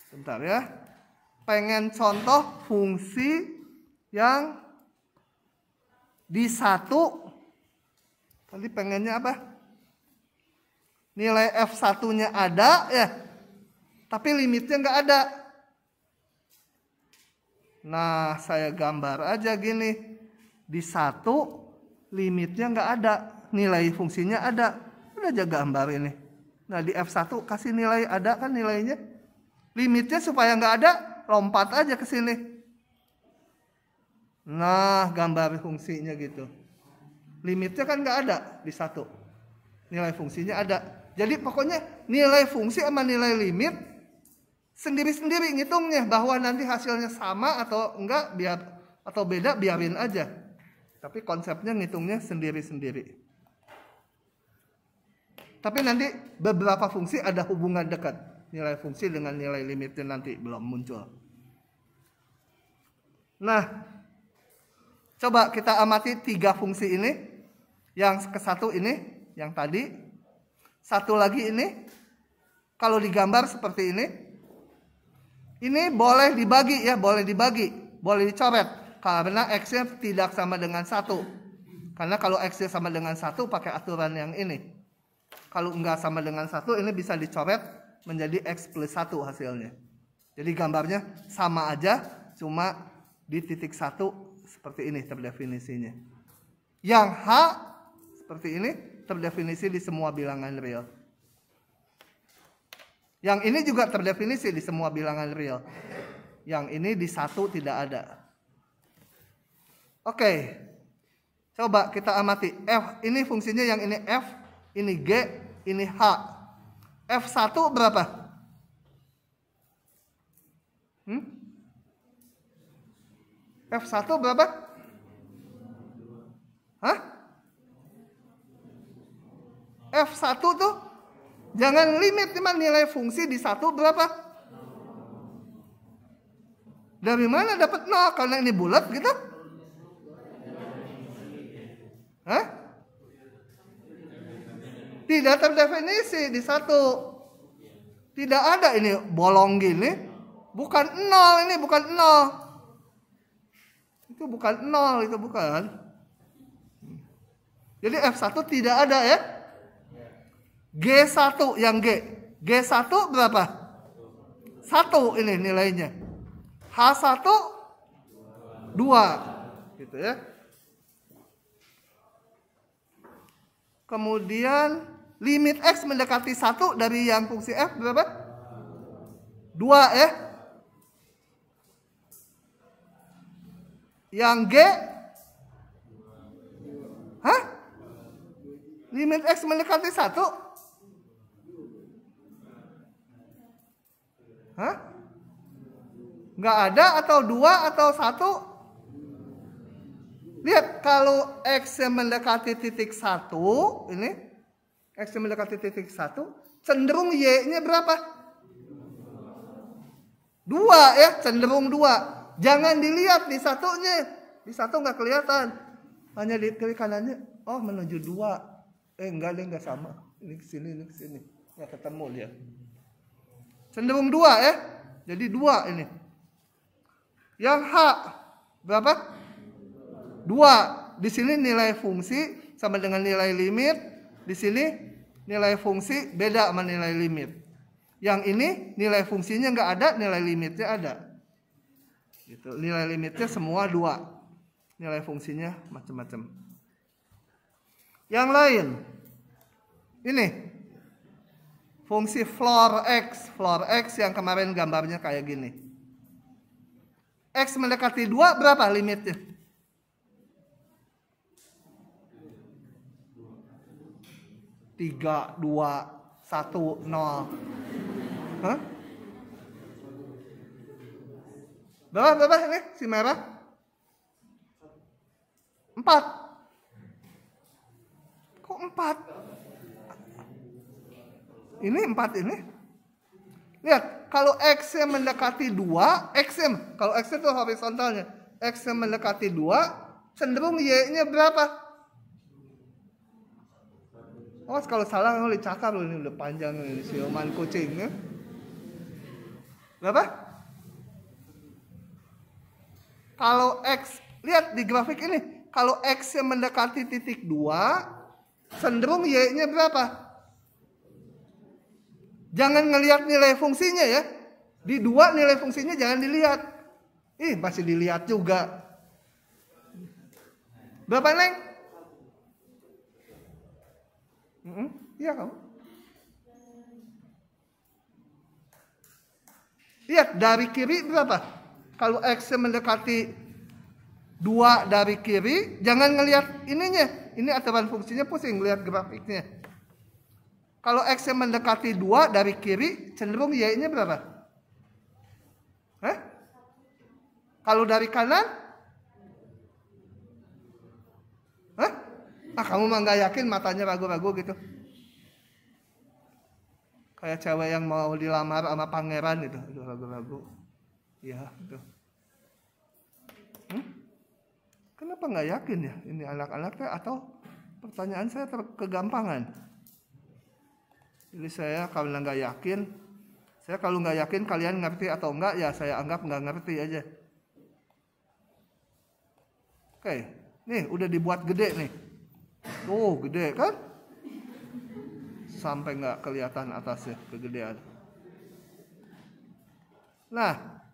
Bentar ya. Pengen contoh fungsi yang di 1. Tadi pengennya apa? Nilai F1-nya ada ya. Tapi limitnya nggak ada. Nah, saya gambar aja gini. Di 1 limitnya nggak ada, nilai fungsinya ada. Udah aja gambar ini. Nah, di F1 kasih nilai ada kan nilainya. Limitnya supaya nggak ada, lompat aja ke sini. Nah, gambar fungsinya gitu. Limitnya kan nggak ada di 1. Nilai fungsinya ada. Jadi pokoknya nilai fungsi sama nilai limit sendiri-sendiri ngitungnya, bahwa nanti hasilnya sama atau enggak atau beda biarin aja. Tapi konsepnya ngitungnya sendiri-sendiri. Tapi nanti beberapa fungsi ada hubungan dekat. Nilai fungsi dengan nilai limitnya nanti belum muncul. Nah, coba kita amati 3 fungsi ini. Yang ke-1 ini, yang tadi. 1 lagi ini. Kalau digambar seperti ini. Ini boleh dibagi ya, boleh dicoret. Karena X-nya tidak sama dengan 1. Karena kalau X-nya sama dengan 1 pakai aturan yang ini. Kalau enggak sama dengan 1, ini bisa dicoret menjadi X plus 1 hasilnya. Jadi gambarnya sama aja, cuma di titik 1 seperti ini terdefinisinya. Yang H seperti ini terdefinisi di semua bilangan real. Yang ini juga terdefinisi di semua bilangan real. Yang ini di 1 tidak ada. Oke. Coba kita amati. F ini fungsinya yang ini F, ini G, ini H. F1 berapa? F1 berapa? Hah? F1 tuh jangan limit, cuman nilai fungsi di 1 berapa? Dari mana dapat 0? Karena ini bulat gitu? Hah? Tidak terdefinisi di 1. Tidak ada ini bolong gini. Bukan 0, ini bukan 0. Itu bukan 0, itu bukan. Jadi F1 tidak ada ya. G1 yang G. G1 berapa? 1 ini nilainya. H1 2 gitu ya. Kemudian limit X mendekati 1 dari yang fungsi F berapa? 2 ya. Yang G? Hah? Limit X mendekati 1? Hah? Nggak ada atau 2 atau 1? Lihat kalau X yang mendekati titik 1 ini, X yang mendekati titik 1, cenderung Y-nya berapa? 2 ya, cenderung 2. Jangan dilihat di satunya. Di 1 nggak kelihatan. Hanya di kiri kanannya, oh menuju 2. Enggak deh, enggak sama. Ini ke sini, ini ke sini. Nggak ketemu dia. Cenderung 2 ya. Jadi 2 ini. Yang H berapa? 2. Di sini nilai fungsi sama dengan nilai limit. Di sini nilai fungsi beda sama nilai limit. Yang ini nilai fungsinya nggak ada, nilai limitnya ada. Gitu. Nilai limitnya semua 2. Nilai fungsinya macam-macam. Yang lain. Ini. Fungsi floor X. Floor X yang kemarin gambarnya kayak gini. X mendekati 2 berapa limitnya? 3, 2, 1, 0. Hah? Berapa ini si merah? 4. Kok 4? Ini 4 ini. Lihat, kalau X yang mendekati 2, XM, kalau X itu horizontalnya, X yang mendekati 2, cenderung Y-nya berapa? Oh, kalau salah lu dicakar ini udah panjang ini siuman kucing ya. Berapa? Kalau X, lihat di grafik ini, kalau X yang mendekati titik 2, cenderung Y-nya berapa? Jangan ngelihat nilai fungsinya ya. Di 2 nilai fungsinya jangan dilihat. Masih dilihat juga. Berapa, Neng? Iya kamu. Lihat dari kiri berapa? Kalau X mendekati 2 dari kiri, jangan ngelihat ininya. Ini aturan fungsinya pusing, lihat grafiknya. Kalau X mendekati 2 dari kiri, cenderung Y-nya berapa? Hah? Kalau dari kanan? Hah? Kamu mah nggak yakin, matanya ragu-ragu gitu. Kayak cewek yang mau dilamar sama pangeran itu, ragu-ragu. Iya, itu. Kenapa nggak yakin ya ini anak-anaknya, atau pertanyaan saya kegampangan? Jadi saya kalau nggak yakin, kalau nggak yakin kalian ngerti atau enggak, ya saya anggap nggak ngerti aja. Oke, nih udah dibuat gede nih. Oh, gede kan? Sampai nggak kelihatan atasnya kegedean. Nah,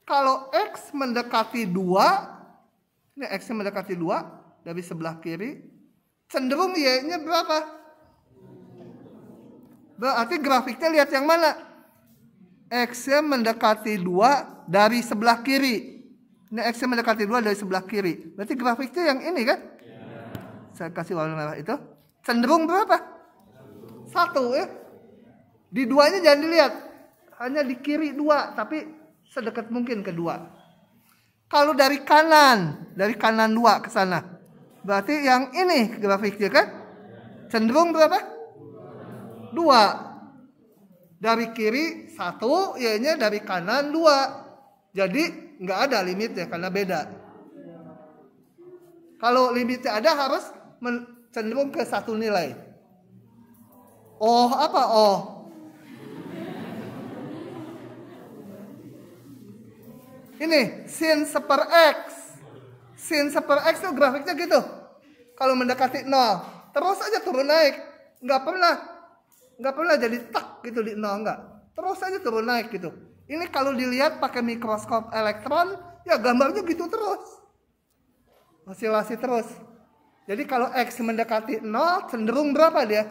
kalau X mendekati 2, ini X mendekati 2 dari sebelah kiri, cenderung Y-nya berapa? Berarti grafiknya lihat yang mana? X mendekati 2 dari sebelah kiri. Ini X mendekati 2 dari sebelah kiri. Berarti grafiknya yang ini kan? Saya kasih warna merah itu. Cenderung berapa? 1 ya. Di 2-nya jangan dilihat. Hanya di kiri 2, tapi sedekat mungkin ke 2. Kalau dari kanan 2 ke sana. Berarti yang ini grafiknya kan? Cenderung berapa? 2. Dari kiri 1, Y-nya dari kanan 2. Jadi nggak ada limitnya karena beda. Kalau limitnya ada harus cenderung ke satu nilai. Oh, apa? Oh. Ini sin 1/x. Sin 1/x itu grafiknya gitu. Kalau mendekati 0, terus aja turun naik. Nggak pernah jadi tak gitu di 0, enggak. Terus aja turun naik gitu. Ini kalau dilihat pakai mikroskop elektron, ya gambarnya gitu terus. Osilasi terus. Jadi kalau X mendekati 0, cenderung berapa dia?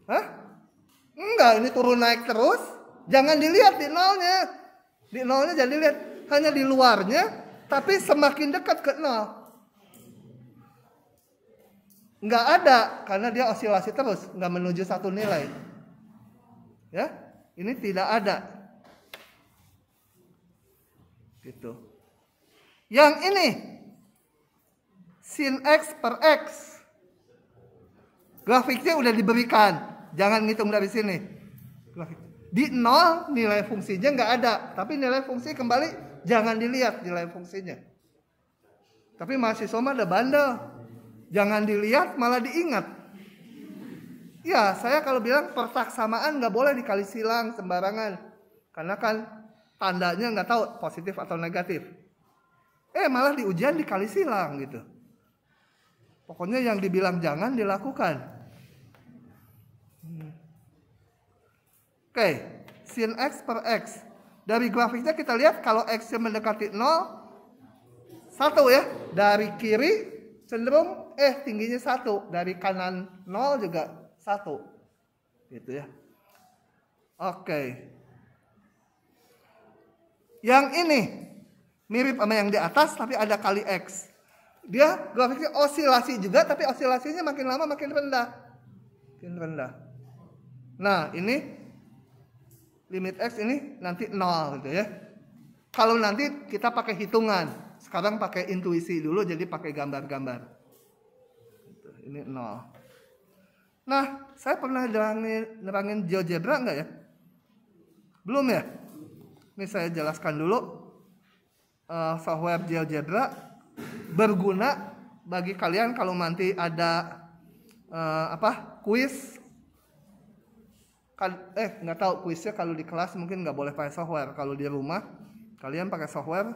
Hah? Enggak, ini turun naik terus. Jangan dilihat di 0-nya. Di 0-nya jangan dilihat. Hanya di luarnya, tapi semakin dekat ke 0. Enggak ada, karena dia osilasi terus. Enggak menuju satu nilai. Ya, ini tidak ada. Gitu. Yang ini sin X/x. Grafiknya udah diberikan. Jangan ngitung dari sini. Di 0 nilai fungsinya nggak ada. Tapi nilai fungsi kembali jangan dilihat nilai fungsinya. Tapi mahasiswa mah ada bandel. Jangan dilihat malah diingat. Ya, saya kalau bilang persaksamaan nggak boleh dikali silang sembarangan. Karena kan tandanya nggak tahu positif atau negatif. Malah di ujian dikali silang gitu. Pokoknya yang dibilang jangan dilakukan. Oke, sin X/x. Dari grafiknya kita lihat kalau X mendekati 0, 1 ya. Dari kiri cenderung tingginya 1. Dari kanan 0 juga 1. Gitu ya. Oke. Yang ini mirip sama yang di atas tapi ada kali X. Dia grafiknya osilasi juga tapi osilasinya makin lama makin rendah. Makin rendah. Nah, ini limit X ini nanti 0 gitu ya. Kalau nanti kita pakai hitungan. Sekarang pakai intuisi dulu jadi pakai gambar-gambar. Ini 0. Nah, saya pernah nerangin GeoGebra enggak ya? Belum ya? Ini saya jelaskan dulu. Software GeoGebra berguna bagi kalian kalau nanti ada kuis. Nggak tahu kuisnya kalau di kelas mungkin nggak boleh pakai software. Kalau di rumah kalian pakai software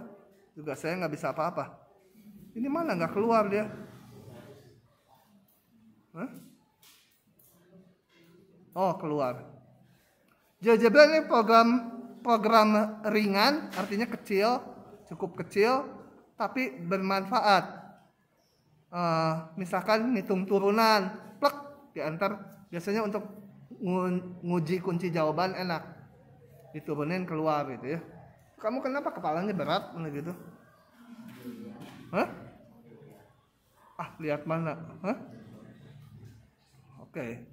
juga saya nggak bisa apa-apa. Ini mana nggak keluar dia? Hah? Oh, keluar. GeoGebra ini program ringan, artinya kecil, cukup kecil, tapi bermanfaat. Misalkan ngitung turunan, plek diantar biasanya untuk nguji kunci jawaban enak, diturunin keluar gitu ya. Kamu kenapa kepalanya berat gitu? Hah? Lihat mana? Hah? Oke.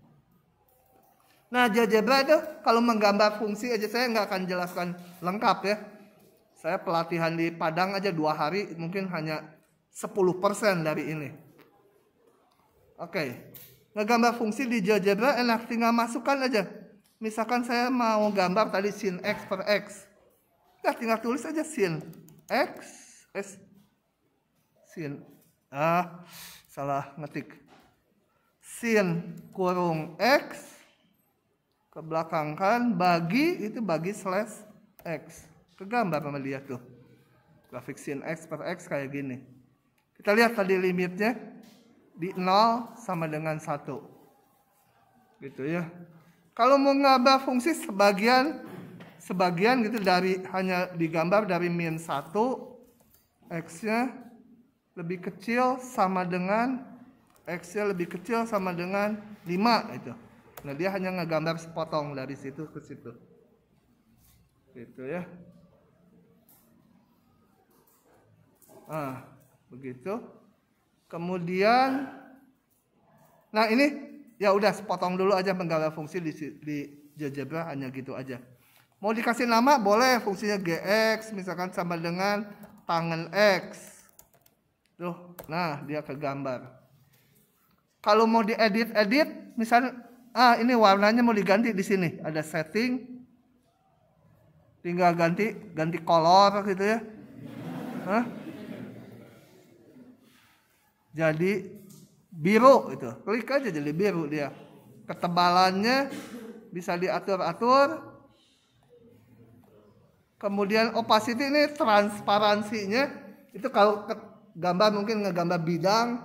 Nah, GeoGebra itu kalau menggambar fungsi aja saya nggak akan jelaskan lengkap ya. Saya pelatihan di Padang aja 2 hari mungkin hanya 10% dari ini. Oke. Ngegambar fungsi di GeoGebra enak, tinggal masukkan aja. Misalkan saya mau gambar tadi sin X/x. Ya tinggal tulis aja sin X. Sin. Salah ngetik. Sin kurung X. Kebelakangkan bagi /X. Kegambar sama dia tuh. Grafik sin X/x kayak gini. Kita lihat tadi limitnya. Di 0 sama dengan 1. Gitu ya. Kalau mau ngabah fungsi sebagian gitu dari hanya digambar dari -1, X-nya lebih kecil sama dengan X-nya lebih kecil sama dengan 5 itu. Nah, dia hanya ngegambar sepotong dari situ ke situ. Gitu ya. Nah, begitu. Kemudian, nah ini ya udah potong dulu aja penggambar fungsi di GeoGebra, hanya gitu aja. Mau dikasih nama boleh, fungsinya GX misalkan sama dengan tangan X. Tuh, nah dia kegambar. Kalau mau diedit, misalnya, ini warnanya mau diganti di sini, ada setting, tinggal ganti color gitu ya. Jadi biru itu, klik aja jadi biru dia. Ketebalannya bisa diatur-atur. Kemudian opacity ini transparansinya itu kalau gambar mungkin ngegambar bidang,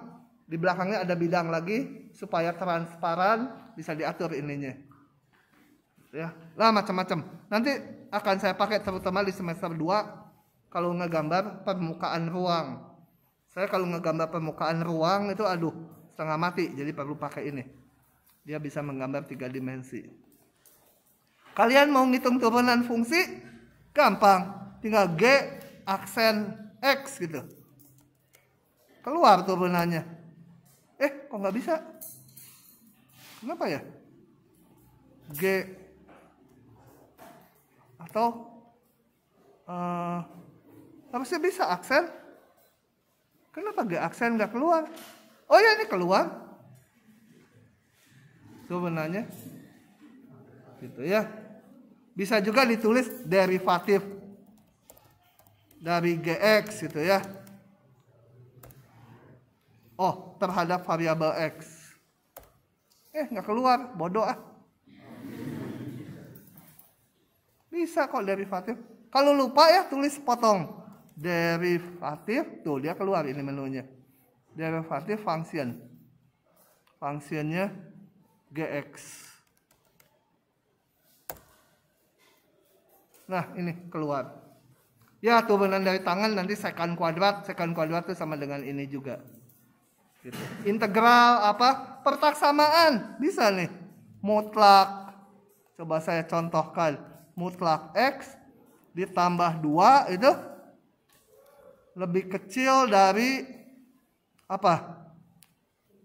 di belakangnya ada bidang lagi supaya transparan, bisa diatur ininya. Ya, lah macam-macam. Nanti akan saya pakai terutama di semester 2 kalau ngegambar permukaan ruang. Saya kalau ngegambar permukaan ruang itu setengah mati, jadi perlu pakai ini. Dia bisa menggambar 3 dimensi. Kalian mau ngitung turunan fungsi? Gampang, tinggal G aksen X gitu. Keluar turunannya. Kok nggak bisa? Kenapa ya? G atau harusnya bisa aksen. Kenapa G aksen nggak keluar? Oh ya, ini keluar. Turunannya. Gitu ya. Bisa juga ditulis derivatif dari GX gitu ya. Oh, terhadap variabel X. Nggak keluar, bodoh ah. Bisa kok derivatif. Kalau lupa ya tulis potong. Derivatif, tuh dia keluar ini menunya. Derivatif function. Functionnya GX. Nah, ini keluar. Ya, turunan dari tangan nanti secant kuadrat. Secant kuadrat itu sama dengan ini juga. Gitu. Integral apa? Pertaksamaan. Bisa nih. Mutlak. Coba saya contohkan. Mutlak X ditambah 2 itu lebih kecil dari apa?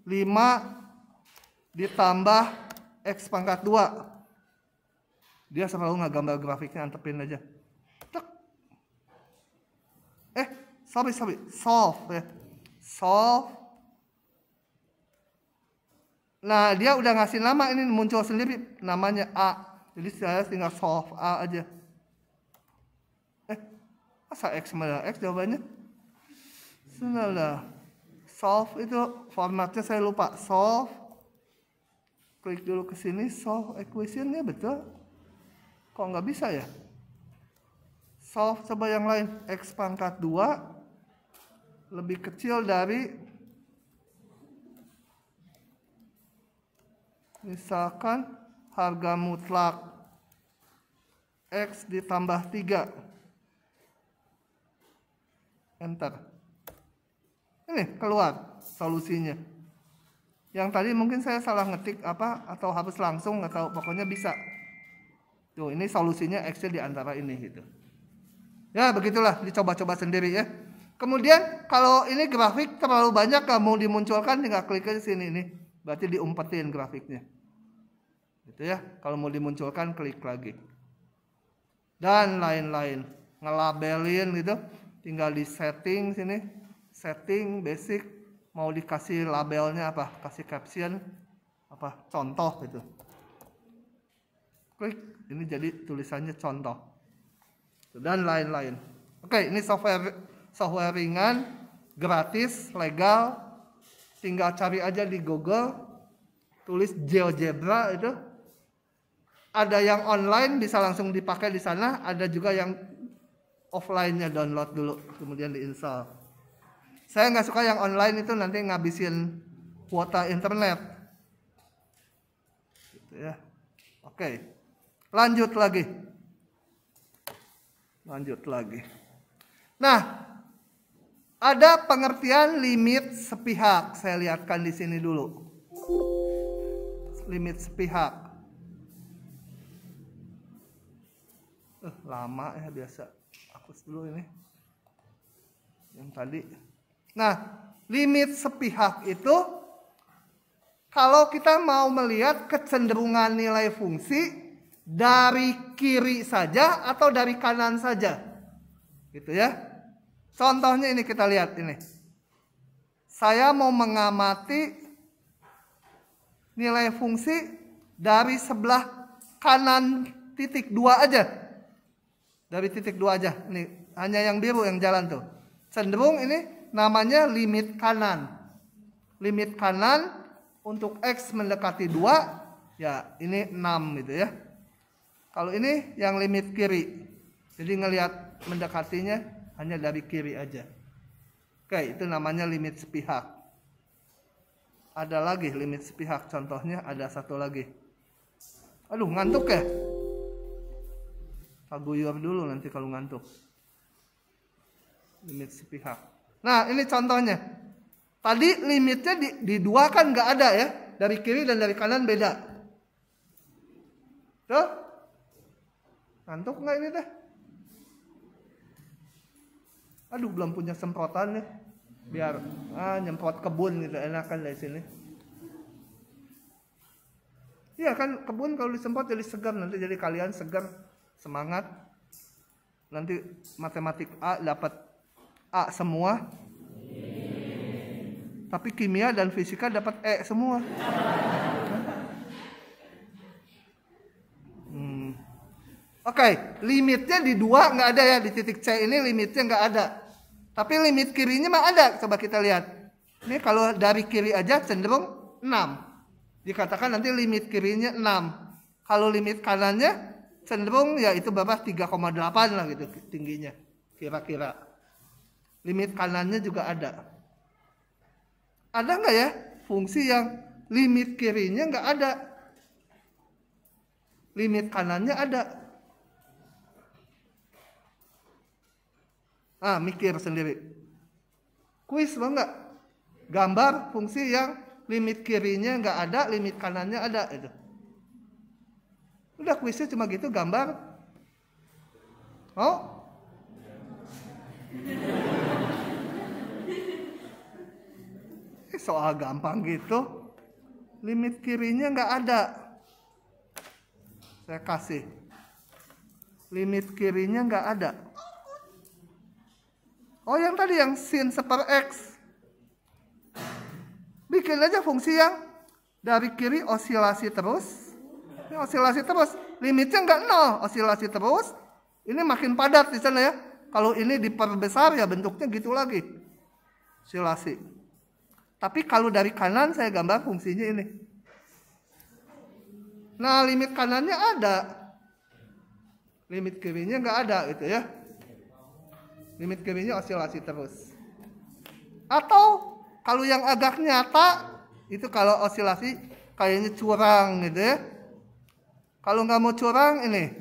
5 ditambah X pangkat 2. Dia selalu nggak gambar grafiknya, antepin aja. Sorry. Solve ya. Solve. Nah, dia udah ngasih nama, ini muncul sendiri namanya A. Jadi saya tinggal solve A aja. Masa X sama X jawabannya? Sudah. Solve itu formatnya saya lupa. Solve. Klik dulu ke sini, solve equationnya betul. Kok nggak bisa ya? Solve coba yang lain. X pangkat 2 lebih kecil dari, misalkan harga mutlak X ditambah 3. Enter. Ini keluar solusinya. Yang tadi mungkin saya salah ngetik apa, atau harus langsung, atau pokoknya bisa. Tuh, ini solusinya X-nya di antara ini gitu. Ya, begitulah, dicoba-coba sendiri ya. Kemudian kalau ini grafik terlalu banyak, gak mau dimunculkan, tinggal klik ke sini nih. Berarti diumpetin grafiknya. Gitu ya. Kalau mau dimunculkan, klik lagi. Dan lain-lain. Ngelabelin gitu, tinggal di setting sini. Setting basic, mau dikasih labelnya apa? Kasih caption apa? Contoh gitu. Klik, ini jadi tulisannya contoh. Dan lain-lain. Oke, ini software ringan, gratis, legal. Tinggal cari aja di Google, tulis GeoGebra itu. Ada yang online bisa langsung dipakai di sana, ada juga yang offline-nya download dulu, kemudian diinstal. Saya nggak suka yang online itu, nanti ngabisin kuota internet. Gitu ya. Oke, lanjut lagi. Nah, ada pengertian limit sepihak. Saya lihatkan di sini dulu. Limit sepihak. Lama ya, biasa. Hapus dulu ini. Yang tadi. Nah, limit sepihak itu kalau kita mau melihat kecenderungan nilai fungsi dari kiri saja atau dari kanan saja. Gitu ya. Contohnya ini kita lihat ini. Saya mau mengamati nilai fungsi dari sebelah kanan titik 2 aja. Dari titik 2 aja. Ini hanya yang biru yang jalan tuh. Cenderung ini namanya limit kanan. Limit kanan untuk X mendekati 2, ya ini 6 gitu ya. Kalau ini yang limit kiri. Jadi ngelihat mendekatinya hanya dari kiri aja. Oke, itu namanya limit sepihak. Ada lagi limit sepihak, contohnya ada satu lagi. Aduh, ngantuk ya? Paguyur dulu nanti kalau ngantuk. Limit sepihak. Nah, ini contohnya. Tadi limitnya di 2 kan nggak ada ya. Dari kiri dan dari kanan beda. Tuh. Ngantuk nggak ini teh? Aduh, belum punya semprotan ya. Biar nyemprot kebun gitu, enakan dari sini. Iya kan, kebun kalau disemprot jadi segar, nanti jadi kalian segar, semangat. Nanti matematik A dapat A semua. Tapi kimia dan fisika dapat E semua. Oke, limitnya di 2 nggak ada ya. Di titik C ini limitnya nggak ada. Tapi limit kirinya mah ada. Coba kita lihat. Ini kalau dari kiri aja cenderung 6. Dikatakan nanti limit kirinya 6. Kalau limit kanannya cenderung ya itu berapa? 3,8 lah gitu tingginya. Kira-kira. Limit kanannya juga ada. Ada nggak ya fungsi yang limit kirinya nggak ada, limit kanannya ada? Mikir sendiri. Kuis mau nggak? Gambar fungsi yang limit kirinya nggak ada, limit kanannya ada itu. Udah kuisnya cuma gitu, gambar. Oh? Soal gampang gitu. Limit kirinya nggak ada. Saya kasih. Limit kirinya nggak ada. Oh, yang tadi yang sin seper X. Bikin aja fungsi yang dari kiri osilasi terus. Ini osilasi terus. Limitnya nggak 0, osilasi terus. Ini makin padat di sana ya. Kalau ini diperbesar ya bentuknya gitu lagi. Osilasi. Tapi kalau dari kanan saya gambar fungsinya ini. Nah, limit kanannya ada. Limit kirinya nggak ada gitu ya. Limit kirinya osilasi terus. Atau kalau yang agak nyata, itu kalau osilasi kayaknya curang gitu ya. Kalau nggak mau curang ini.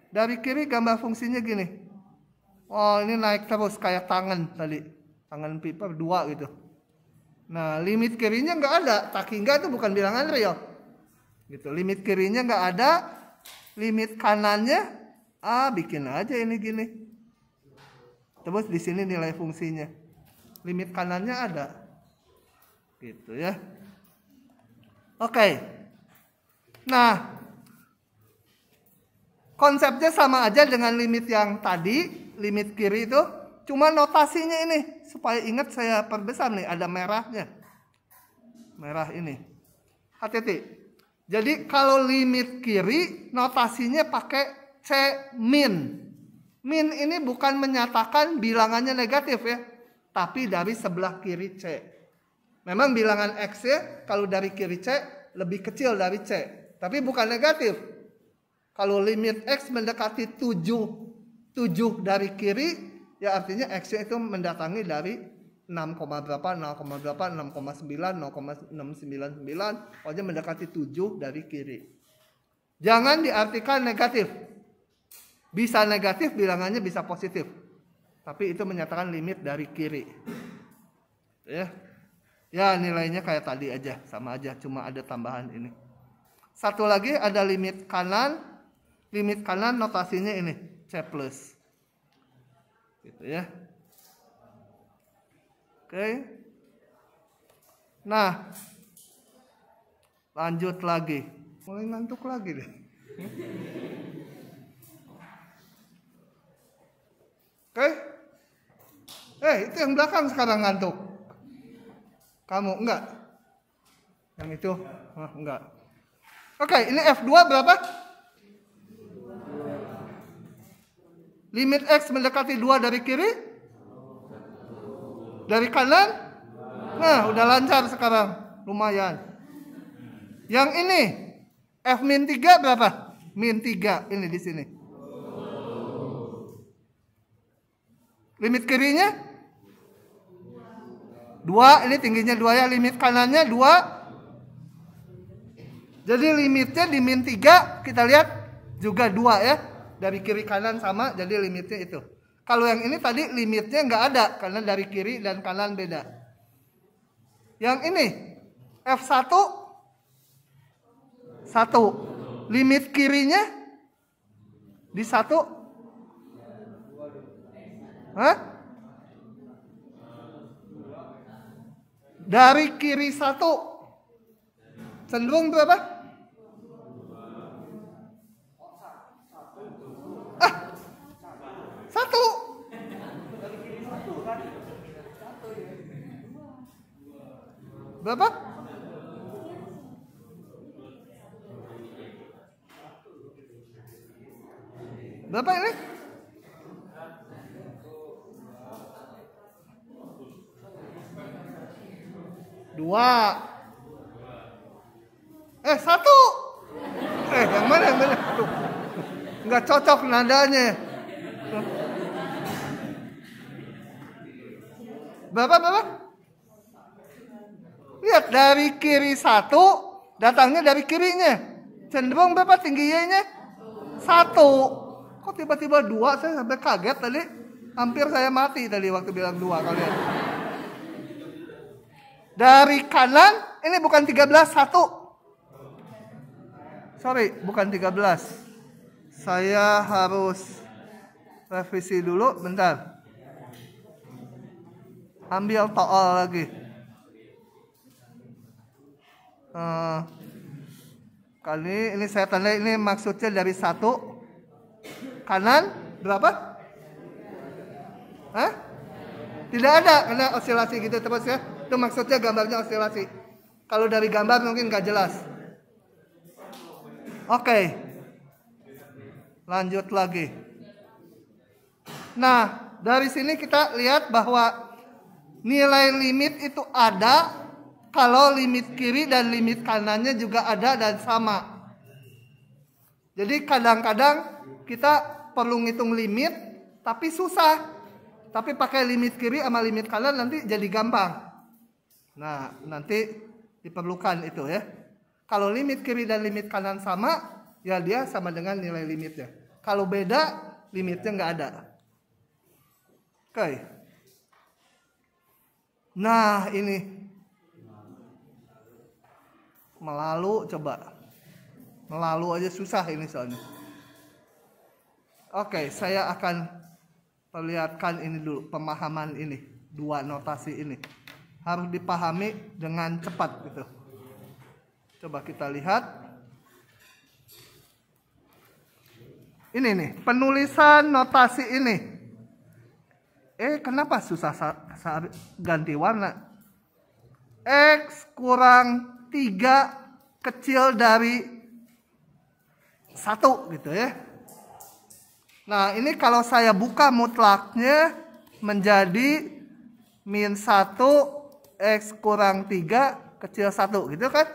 Dari kiri gambar fungsinya gini. Oh, ini naik terus kayak tangan tadi. Tangan pipa 2 gitu. Nah, limit kirinya nggak ada. Tak hingga itu bukan bilangan real. Gitu. Limit kirinya nggak ada. Limit kanannya, bikin aja ini gini. Terus di sini nilai fungsinya. Limit kanannya ada. Gitu ya. Oke. Nah, konsepnya sama aja dengan limit yang tadi. Limit kiri itu. Cuma notasinya ini, supaya ingat saya perbesar nih, ada merahnya. Merah ini. Hati-hati. Jadi kalau limit kiri, notasinya pakai C min. Min ini bukan menyatakan bilangannya negatif ya, tapi dari sebelah kiri C. Memang bilangan X ya, kalau dari kiri C, lebih kecil dari C. Tapi bukan negatif. Kalau limit X mendekati 7 dari kiri, ya artinya X itu mendatangi dari 6, berapa, 0,8, 6,9, 0,699, pokoknya mendekati 7 dari kiri. Jangan diartikan negatif. Bisa negatif, bilangannya bisa positif. Tapi itu menyatakan limit dari kiri. Ya nilainya kayak tadi aja, sama aja, cuma ada tambahan ini. Satu lagi ada limit kanan. Limit kanan notasinya ini, C+. Gitu ya. Oke. Nah, lanjut lagi. Mulai ngantuk lagi deh. Oke. Itu yang belakang sekarang ngantuk. Kamu enggak? Yang itu? Enggak. Oke, ini F2 berapa? Limit X mendekati 2 dari kiri? Dari kanan? Nah, udah lancar sekarang. Lumayan. Yang ini, F-3 berapa? Min 3, ini di sini. Limit kirinya? 2, ini tingginya 2 ya. Limit kanannya 2. Jadi limitnya di min 3, kita lihat juga 2 ya. Dari kiri kanan sama, jadi limitnya itu. Kalau yang ini tadi limitnya nggak ada, karena dari kiri dan kanan beda. Yang ini, F1, 1. Limit kirinya di 1. Hah? Dari kiri 1. Cenderung berapa? Satu. Berapa? Berapa ini? Dua. Satu. Yang mana? Tuh. Nggak cocok nadanya. Berapa? Lihat, dari kiri 1, datangnya dari kirinya. Cenderung berapa tingginya? 1. Kok tiba-tiba 2? Saya sampai kaget tadi. Hampir saya mati tadi waktu bilang 2 kalian. Dari kanan, ini bukan 13, 1. Sorry, bukan 13. Saya harus revisi dulu, bentar. Ambil tool lagi. Kali ini saya tanda, ini maksudnya dari 1. Kanan berapa? Hah? Tidak ada, karena osilasi gitu terus ya. Itu maksudnya gambarnya osilasi. Kalau dari gambar mungkin nggak jelas. Oke. Lanjut lagi. Nah, dari sini kita lihat bahwa nilai limit itu ada kalau limit kiri dan limit kanannya juga ada dan sama. Jadi kadang-kadang kita perlu ngitung limit tapi susah. Tapi pakai limit kiri sama limit kanan nanti jadi gampang. Nah, nanti diperlukan itu ya. Kalau limit kiri dan limit kanan sama, ya dia sama dengan nilai limitnya. Kalau beda, limitnya nggak ada. Oke. Nah, ini melalu, coba melalu aja susah ini soalnya. Oke, saya akan perlihatkan ini dulu, pemahaman ini, 2 notasi ini harus dipahami dengan cepat gitu. Coba kita lihat. Ini nih, penulisan notasi ini. Kenapa susah saat ganti warna? X kurang 3 kecil dari 1 gitu ya. Nah, ini kalau saya buka mutlaknya menjadi min 1 X kurang 3 kecil 1 gitu kan?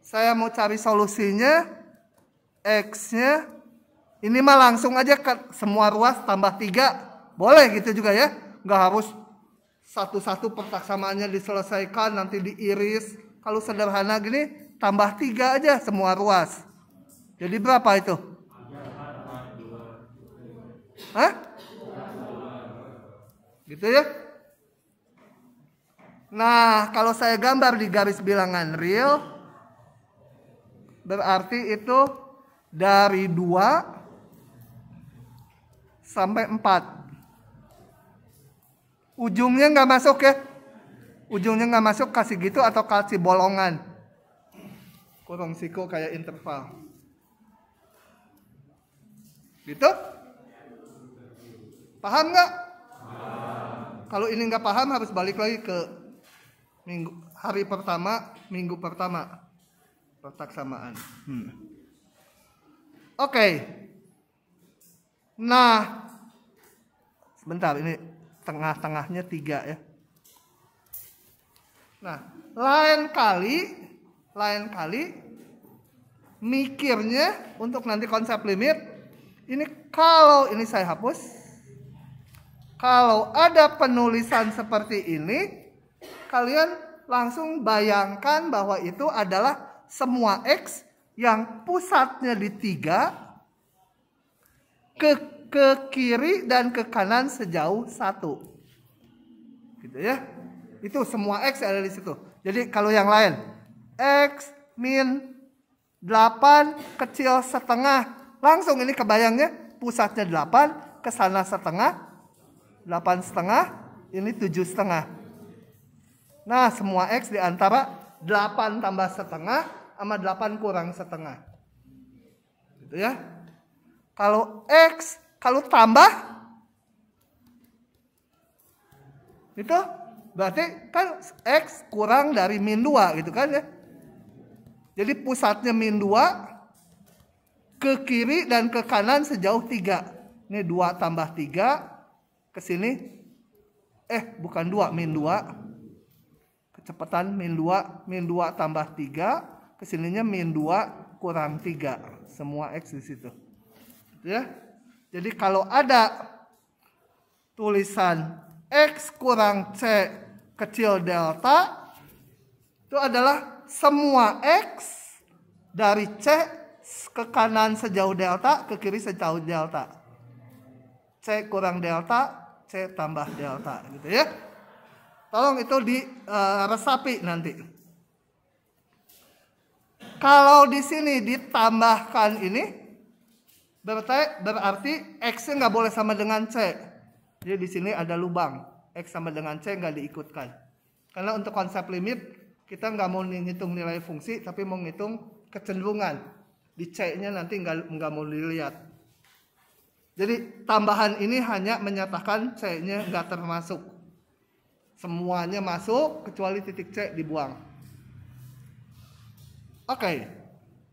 Saya mau cari solusinya, X-nya ini mah langsung aja ke semua ruas tambah 3. Boleh gitu juga ya. Nggak harus satu-satu persaksamaannya diselesaikan, nanti diiris. Kalau sederhana gini, tambah 3 aja semua ruas. Jadi berapa itu? Hah? Gitu ya. Nah, kalau saya gambar di garis bilangan real, berarti itu dari 2 sampai 4. Ujungnya nggak masuk ya. Ujungnya nggak masuk, kasih gitu atau kasih bolongan. Kurang siku kayak interval. Gitu? Paham nggak? Kalau ini nggak paham harus balik lagi ke hari pertama, minggu pertama pertaksamaan. Oke. Nah, sebentar ini tengah-tengahnya 3 ya. Nah, lain kali mikirnya untuk nanti konsep limit ini, kalau ini saya hapus. Kalau ada penulisan seperti ini, kalian langsung bayangkan bahwa itu adalah semua X yang pusatnya di 3 ke kiri dan ke kanan sejauh 1. Gitu ya. Itu semua X ada di situ. Jadi kalau yang lain, X min 8 kecil setengah, langsung ini kebayangnya pusatnya 8, ke sana setengah, 8 setengah, ini 7 setengah. Nah, semua X di antara 8 tambah setengah sama 8 kurang setengah. Gitu ya. Kalau X, kalau tambah, itu berarti kan X kurang dari min 2 gitu kan ya. Jadi pusatnya min 2, ke kiri dan ke kanan sejauh 3. Ini 2 tambah 3, ke sini. Bukan 2, min 2. Kecepatan min 2, min 2 tambah 3, ke sininya min 2 kurang 3. Semua X di situ. Ya. Jadi kalau ada tulisan X kurang C kecil delta, itu adalah semua X dari C ke kanan sejauh delta, ke kiri sejauh delta. C kurang delta, C tambah delta, gitu ya. Tolong itu diresapi nanti. Kalau di sini ditambahkan ini, berarti X-nya nggak boleh sama dengan C. Jadi di sini ada lubang. X sama dengan C nggak diikutkan. Karena untuk konsep limit, kita nggak mau ngitung nilai fungsi, tapi mau ngitung kecenderungan. Di C-nya nanti nggak mau dilihat. Jadi tambahan ini hanya menyatakan C-nya nggak termasuk. Semuanya masuk, kecuali titik C dibuang. Oke,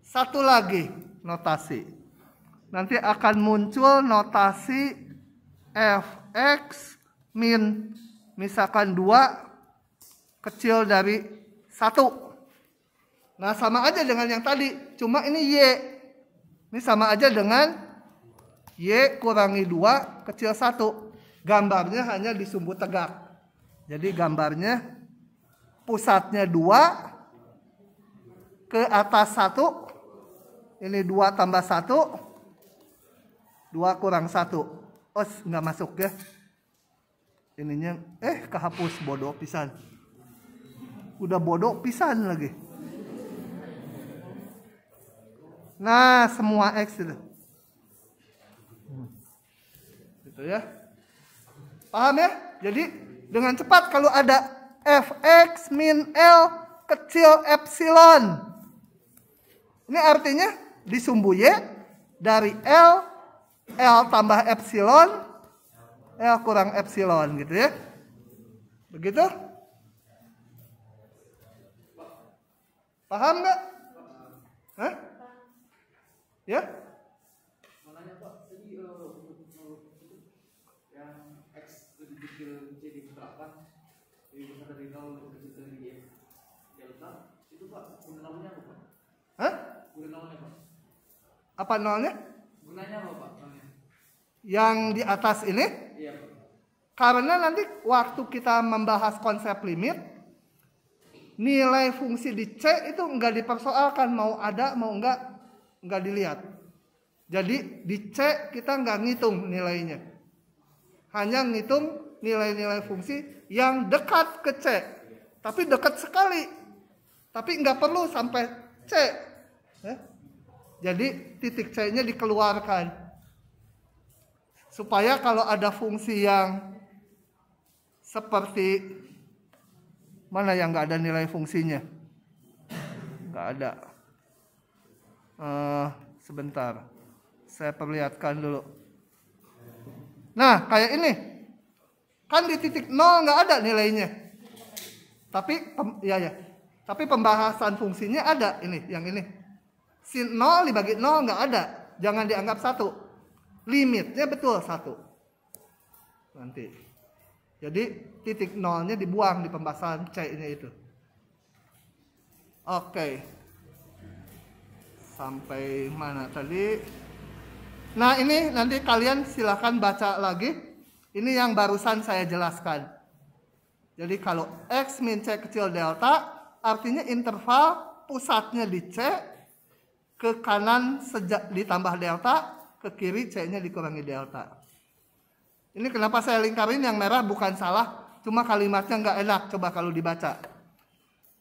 satu lagi notasi. Nanti akan muncul notasi Fx min misalkan 2 kecil dari 1. Nah, sama aja dengan yang tadi, cuma ini Y. Ini sama aja dengan Y kurangi 2 kecil 1. Gambarnya hanya di sumbu tegak. Jadi gambarnya pusatnya 2 ke atas 1. Ini 2 tambah 1. 2 kurang 1. Oh, nggak masuk ya. Ininya, kehapus, bodoh pisan. Udah bodoh pisan lagi. Nah, semua X itu. Gitu ya. Paham ya? Jadi, dengan cepat kalau ada Fx min L kecil epsilon. Ini artinya di sumbu Y dari L tambah epsilon, L kurang epsilon gitu ya. Begitu? Paham nggak? Hah? Ya? Makanya Pak, tadi yang X lebih kecil C diterapkan, lebih besar dari 0 lebih kecil dari Y delta, itu Pak, guna nolnya apa Pak? Hah? Guna nolnya Pak? Apa nolnya? Gunanya apa Pak? Nolnya? Yang di atas ini? Iya Pak. Karena nanti waktu kita membahas konsep limit, nilai fungsi di C itu enggak dipersoalkan, mau ada mau enggak dilihat. Jadi di C kita enggak ngitung nilainya. Hanya ngitung nilai-nilai fungsi yang dekat ke C. Tapi dekat sekali. Tapi enggak perlu sampai C. Jadi titik C-nya dikeluarkan. Supaya kalau ada fungsi yang seperti mana yang nggak ada nilai fungsinya? Nggak ada. Sebentar, saya perlihatkan dulu. Nah, kayak ini, kan di titik 0 nggak ada nilainya. Tapi tapi pembahasan fungsinya ada ini, yang ini. Sin 0 dibagi 0 nggak ada, jangan dianggap 1. Limitnya betul 1. Nanti. Jadi titik 0-nya dibuang di pembahasan C-nya itu. Oke. Sampai mana tadi? Nah, ini nanti kalian silahkan baca lagi. Ini yang barusan saya jelaskan. Jadi kalau X min C kecil delta, artinya interval pusatnya di C, ke kanan ditambah delta, ke kiri C-nya dikurangi delta. Ini kenapa saya lingkarin yang merah bukan salah, cuma kalimatnya nggak enak, coba kalau dibaca.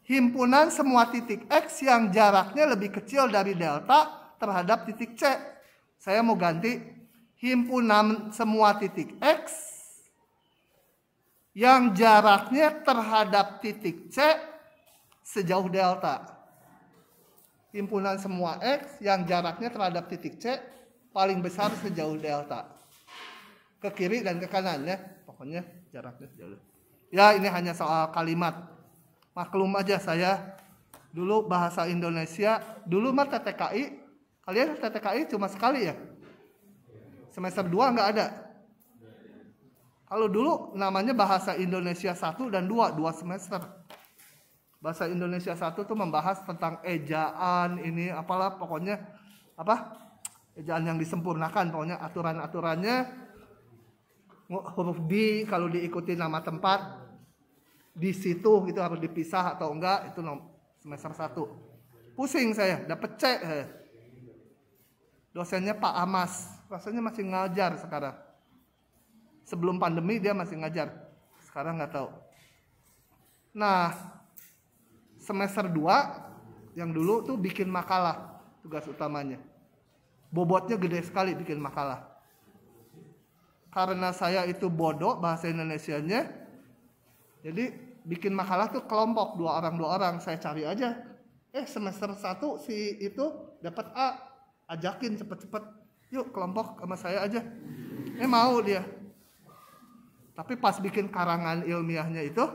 Himpunan semua titik X yang jaraknya lebih kecil dari delta terhadap titik C. Saya mau ganti himpunan semua titik X yang jaraknya terhadap titik C sejauh delta. Himpunan semua X yang jaraknya terhadap titik C paling besar sejauh delta. Ke kiri dan ke kanan ya, pokoknya jaraknya sejauh. Ya, ini hanya soal kalimat. Maklum aja saya dulu bahasa Indonesia, dulu mah TTKI, kalian TTKI cuma sekali ya? Semester 2 nggak ada. Kalau dulu namanya bahasa Indonesia 1 dan 2 semester. Bahasa Indonesia 1 tuh membahas tentang ejaan ini apalah pokoknya ejaan yang disempurnakan, pokoknya aturan-aturannya. Huruf B kalau diikuti nama tempat di situ itu harus dipisah atau enggak, itu semester 1. Pusing saya, dapet C. Dosennya Pak Amas, rasanya masih ngajar sekarang. Sebelum pandemi dia masih ngajar, sekarang nggak tahu. Nah, semester 2 yang dulu tuh bikin makalah, tugas utamanya. Bobotnya gede sekali bikin makalah. Karena saya itu bodoh bahasa Indonesianya, jadi bikin makalah tuh kelompok 2 orang, saya cari aja. Semester 1 si itu dapat A, ajakin cepet-cepet, yuk kelompok sama saya aja. Mau dia. Tapi pas bikin karangan ilmiahnya itu,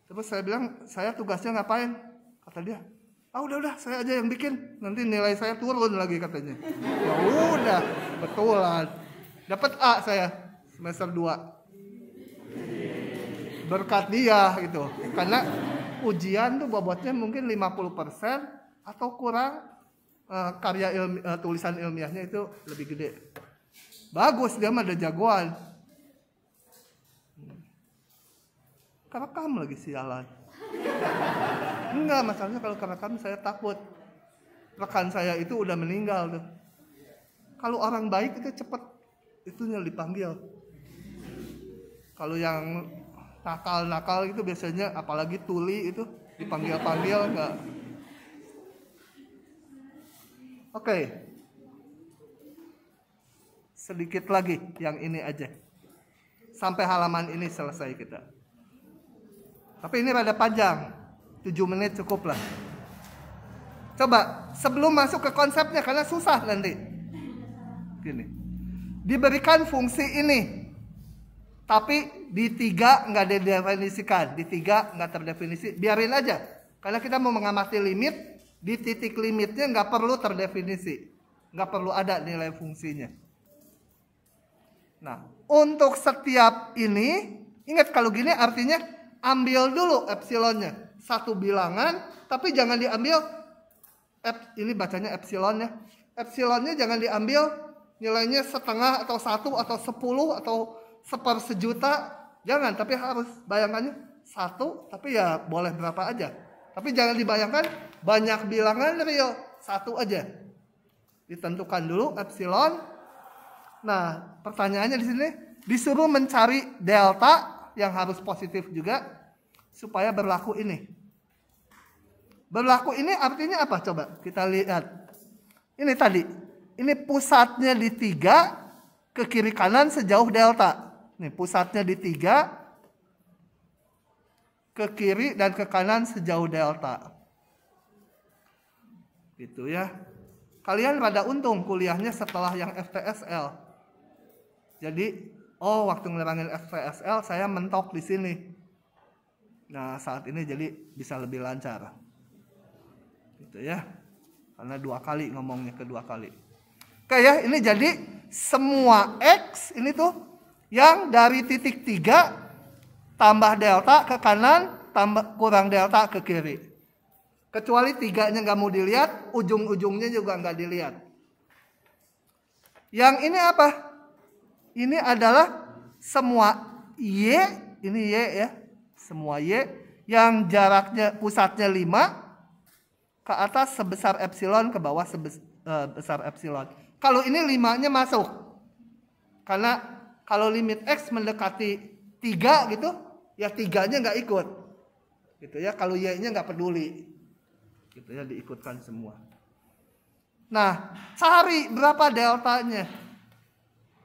terus saya bilang, saya tugasnya ngapain? Kata dia, udah saya aja yang bikin, nanti nilai saya turun lagi katanya. Ya udah, betulan. Dapat A saya semester 2. Berkat dia gitu. Karena ujian tuh bobotnya mungkin 50% atau kurang, karya tulisan ilmiahnya itu lebih gede. Bagus, dia mah ada jagoan. Kerekam lagi sialan. Enggak, masalahnya kalau kerekam saya takut. Rekan saya itu udah meninggal tuh. Kalau orang baik itu cepet itunya dipanggil. Kalau yang nakal-nakal itu biasanya apalagi tuli itu dipanggil-panggil enggak. Oke. Sedikit lagi yang ini aja. Sampai halaman ini selesai kita. Tapi ini rada panjang, 7 menit cukup lah. Coba sebelum masuk ke konsepnya karena susah nanti. Gini, diberikan fungsi ini, tapi di 3 nggak didefinisikan, di 3 nggak terdefinisi. Biarin aja, karena kita mau mengamati limit. Di titik limitnya nggak perlu terdefinisi, nggak perlu ada nilai fungsinya. Nah, untuk setiap ini, ingat kalau gini artinya ambil dulu epsilonnya, satu bilangan, tapi jangan diambil, ini bacanya epsilon ya. Epsilonnya jangan diambil nilainya setengah atau 1 atau 10 atau 1/1000, jangan, tapi harus bayangannya 1, tapi ya boleh berapa aja. Tapi jangan dibayangkan banyak bilangan real, 1 aja. Ditentukan dulu epsilon. Nah, pertanyaannya di sini disuruh mencari delta yang harus positif juga supaya berlaku ini. Berlaku ini artinya apa? Coba kita lihat. Ini tadi, ini pusatnya di 3, ke kiri kanan sejauh delta. Nih, pusatnya di 3, ke kiri dan ke kanan sejauh delta. Gitu ya. Kalian pada untung kuliahnya setelah yang FTSL. Jadi, waktu ngerangin FTSL saya mentok di sini. Nah, saat ini jadi bisa lebih lancar. Gitu ya. Karena 2 kali ngomongnya, kedua kali. Oke ya, ini jadi semua X ini tuh yang dari titik 3 tambah delta ke kanan, tambah kurang delta ke kiri. Kecuali 3-nya nggak mau dilihat, ujung-ujungnya juga nggak dilihat. Yang ini apa? Ini adalah semua Y, ini Y ya, semua Y yang jaraknya pusatnya 5 ke atas sebesar epsilon, ke bawah sebesar epsilon. Kalau ini 5-nya masuk. Karena kalau limit X mendekati 3 gitu, ya 3-nya nggak ikut. Gitu ya, kalau Y-nya nggak peduli. Gitu ya, diikutkan semua. Nah, cari berapa deltanya.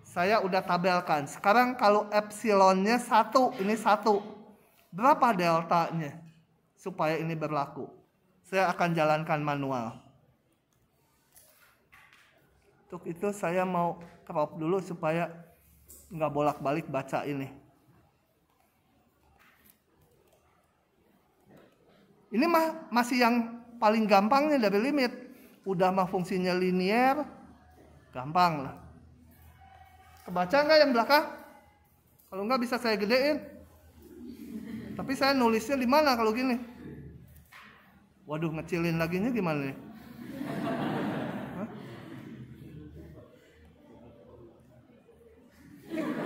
Saya udah tabelkan. Sekarang kalau epsilonnya 1, ini 1. Berapa deltanya supaya ini berlaku? Saya akan jalankan manual. Untuk itu saya mau crop dulu supaya nggak bolak-balik baca ini. Ini masih yang paling gampangnya dari limit. Udah mah fungsinya linier, gampang lah. Kebaca nggak yang belakang? Kalau nggak bisa saya gedein. Tapi saya nulisnya di mana kalau gini? Waduh, ngecilin laginya gimana nih?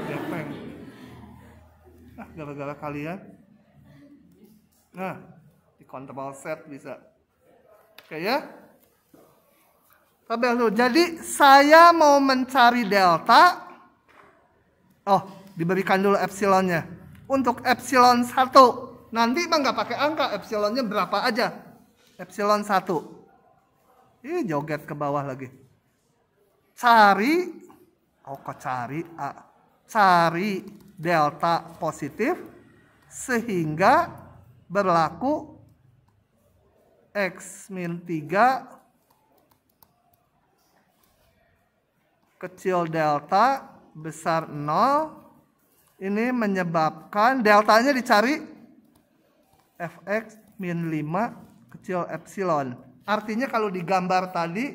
Gepeng. Gara-gara kalian. Nah, di control set bisa. Oke ya. Tabel dulu. Jadi saya mau mencari delta. Diberikan dulu epsilonnya. Untuk epsilon 1. Nanti mah nggak pakai angka. Epsilonnya berapa aja. Epsilon 1. Ih, joget ke bawah lagi. Cari. Cari delta positif. Sehingga berlaku X min 3 kecil delta besar 0. Ini menyebabkan deltanya dicari fx min 5 kecil epsilon. Artinya kalau digambar tadi,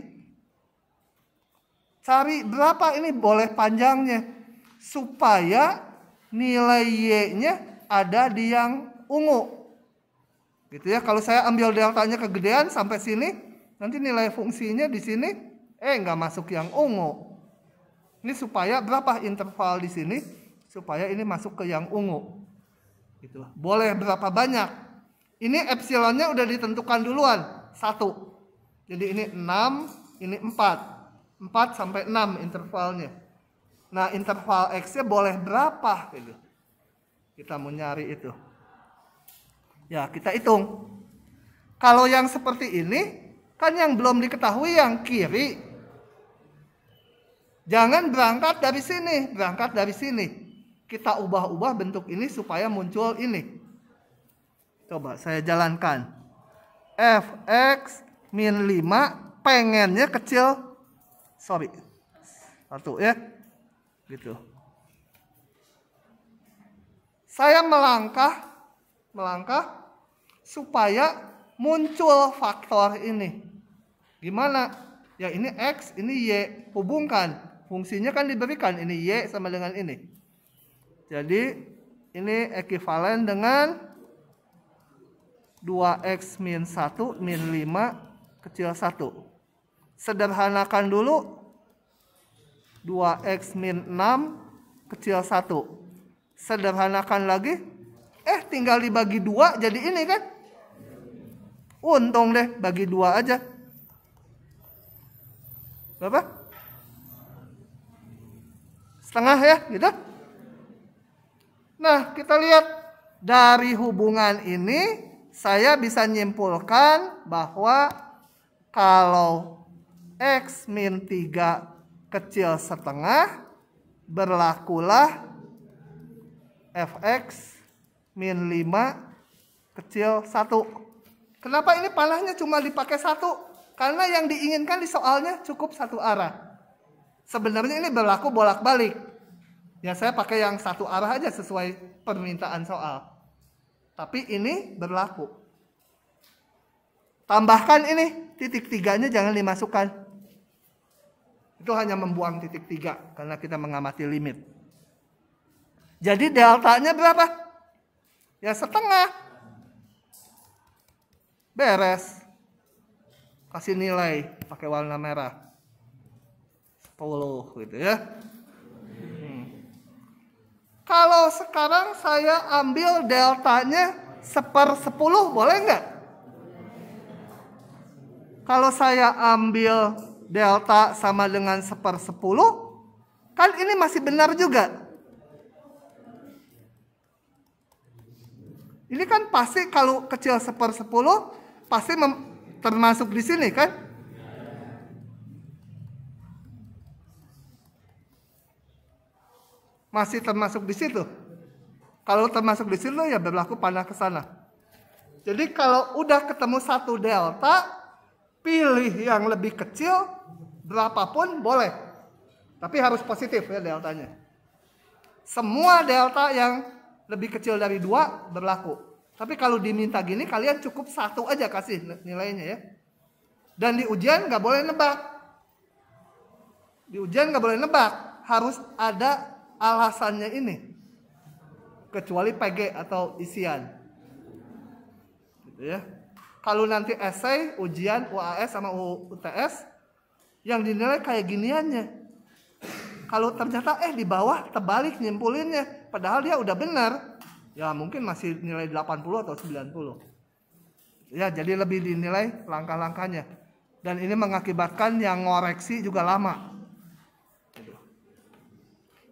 cari berapa ini boleh panjangnya. Supaya nilai Y-nya ada di yang ungu. Gitu ya, kalau saya ambil deltanya kegedean sampai sini, nanti nilai fungsinya di sini, nggak masuk yang ungu. Ini supaya berapa interval di sini? Supaya ini masuk ke yang ungu. Gitu. Boleh berapa banyak? Ini epsilonnya udah ditentukan duluan. 1. Jadi ini 6, ini 4. 4 sampai 6 intervalnya. Nah, interval X-nya boleh berapa? Gitu. Kita mau nyari itu. Ya, kita hitung. Kalau yang seperti ini, kan yang belum diketahui yang kiri. Jangan berangkat dari sini, berangkat dari sini. Kita ubah-ubah bentuk ini supaya muncul ini. Coba saya jalankan. Fx min 5 pengennya kecil. 1 ya. Gitu. Saya melangkah supaya muncul faktor ini. Gimana? Ya ini X, ini Y. Hubungkan. Fungsinya kan diberikan. Ini Y sama dengan ini. Jadi ini ekivalen dengan 2X min 1 min 5 kecil 1. Sederhanakan dulu. 2X min 6 kecil 1. Sederhanakan lagi. Tinggal dibagi 2 jadi ini kan. Untung deh bagi 2 aja. Berapa? Setengah ya gitu. Nah, kita lihat dari hubungan ini saya bisa nyimpulkan bahwa kalau X min 3 kecil setengah berlakulah fx min 5 kecil 1. Kenapa ini panahnya cuma dipakai 1? Karena yang diinginkan di soalnya cukup satu arah. Sebenarnya ini berlaku bolak-balik. Ya saya pakai yang satu arah aja sesuai permintaan soal. Tapi ini berlaku. Tambahkan ini, titik 3-nya jangan dimasukkan. Itu hanya membuang titik 3 karena kita mengamati limit. Jadi deltanya berapa? Ya setengah. Beres. Kasih nilai pakai warna merah. 10 gitu ya. Kalau sekarang saya ambil deltanya 1/10 boleh nggak? Kalau saya ambil delta sama dengan 1/10, kan ini masih benar juga. Ini kan pasti kalau kecil 1/10 pasti termasuk di sini kan? Masih termasuk di situ. Kalau termasuk di situ ya berlaku panah ke sana. Jadi kalau udah ketemu satu delta, pilih yang lebih kecil berapapun boleh. Tapi harus positif ya deltanya. Semua delta yang lebih kecil dari 2 berlaku. Tapi kalau diminta gini kalian cukup 1 aja kasih nilainya ya. Dan di ujian nggak boleh nebak. Di ujian nggak boleh nebak. Harus ada alasannya ini. Kecuali PG atau isian. Gitu ya. Kalau nanti esai, ujian, UAS sama UTS yang dinilai kayak giniannya. Kalau ternyata di bawah terbalik nyimpulinnya, padahal dia udah benar, ya mungkin masih nilai 80 atau 90. Ya, jadi lebih dinilai langkah-langkahnya. Dan ini mengakibatkan yang ngoreksi juga lama.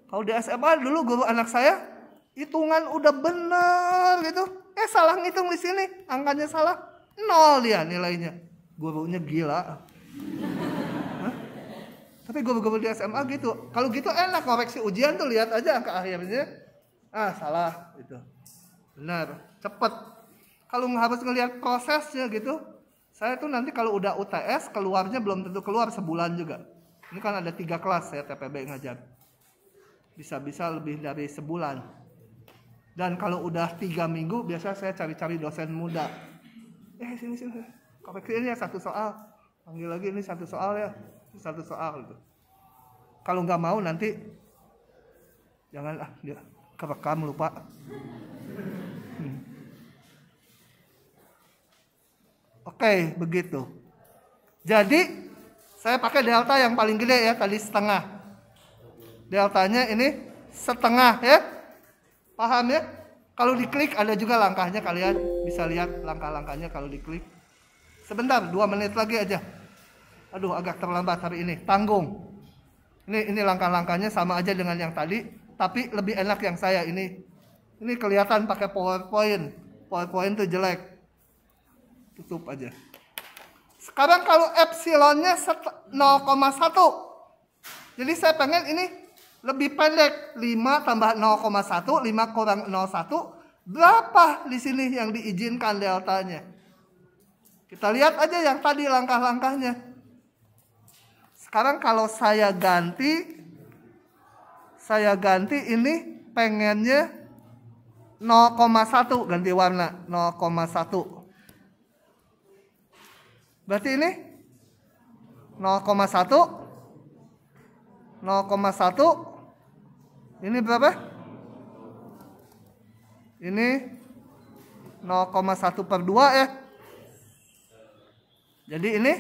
Kalau di SMA dulu guru anak saya hitungan udah benar gitu, salah ngitung di sini, angkanya salah, 0 dia nilainya. Gurunya gila. Tapi guru-guru di SMA gitu. Kalau gitu enak koreksi ujian tuh, lihat aja angka akhirnya. Salah gitu. Benar, cepet. Kalau harus ngelihat prosesnya gitu, saya tuh nanti kalau udah UTS keluarnya belum tentu keluar sebulan juga. Ini kan ada 3 kelas saya TPB ngajar. Bisa-bisa lebih dari sebulan. Dan kalau udah 3 minggu biasa saya cari-cari dosen muda. Sini. Koreksi ini ya 1 soal. Panggil lagi ini 1 soal ya. 1 soal gitu. Kalau nggak mau nanti jangan dia kerekam lupa. Oke, begitu. Jadi saya pakai delta yang paling gede ya, tadi setengah. Deltanya ini setengah ya. Paham ya? Kalau diklik ada juga langkahnya, kalian bisa lihat langkah-langkahnya kalau diklik. Sebentar, 2 menit lagi aja. Aduh, agak terlambat hari ini. Tanggung. Ini langkah-langkahnya sama aja dengan yang tadi, tapi lebih enak yang saya ini. Ini kelihatan pakai PowerPoint. PowerPoint itu jelek. Tutup aja. Sekarang kalau epsilonnya 0,1. Jadi saya pengen ini lebih pendek. 5 tambah 0,1, 5 kurang 0,1. Berapa di sini yang diizinkan deltanya? Kita lihat aja yang tadi langkah-langkahnya. Sekarang kalau saya ganti ini pengennya 0,1 ganti warna 0,1. Berarti ini 0,1 ini berapa? Ini 0,1/2 ya. Jadi ini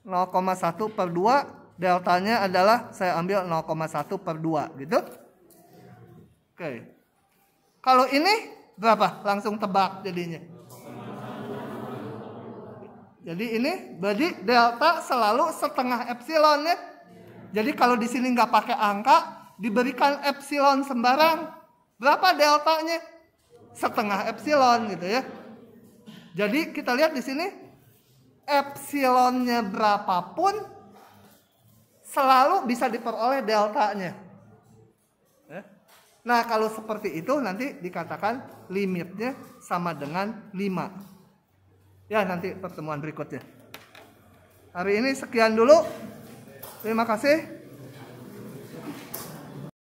0,1/2, deltanya adalah saya ambil 0,1/2 gitu. Oke. Kalau ini berapa? Langsung tebak jadinya. Jadi ini berarti delta selalu setengah epsilon ya. Jadi kalau di sini nggak pakai angka, diberikan epsilon sembarang, berapa deltanya? Setengah epsilon gitu ya. Jadi kita lihat di sini epsilonnya berapapun selalu bisa diperoleh deltanya. Nah, kalau seperti itu nanti dikatakan limitnya sama dengan 5. Ya, nanti pertemuan berikutnya. Hari ini sekian dulu. Terima kasih.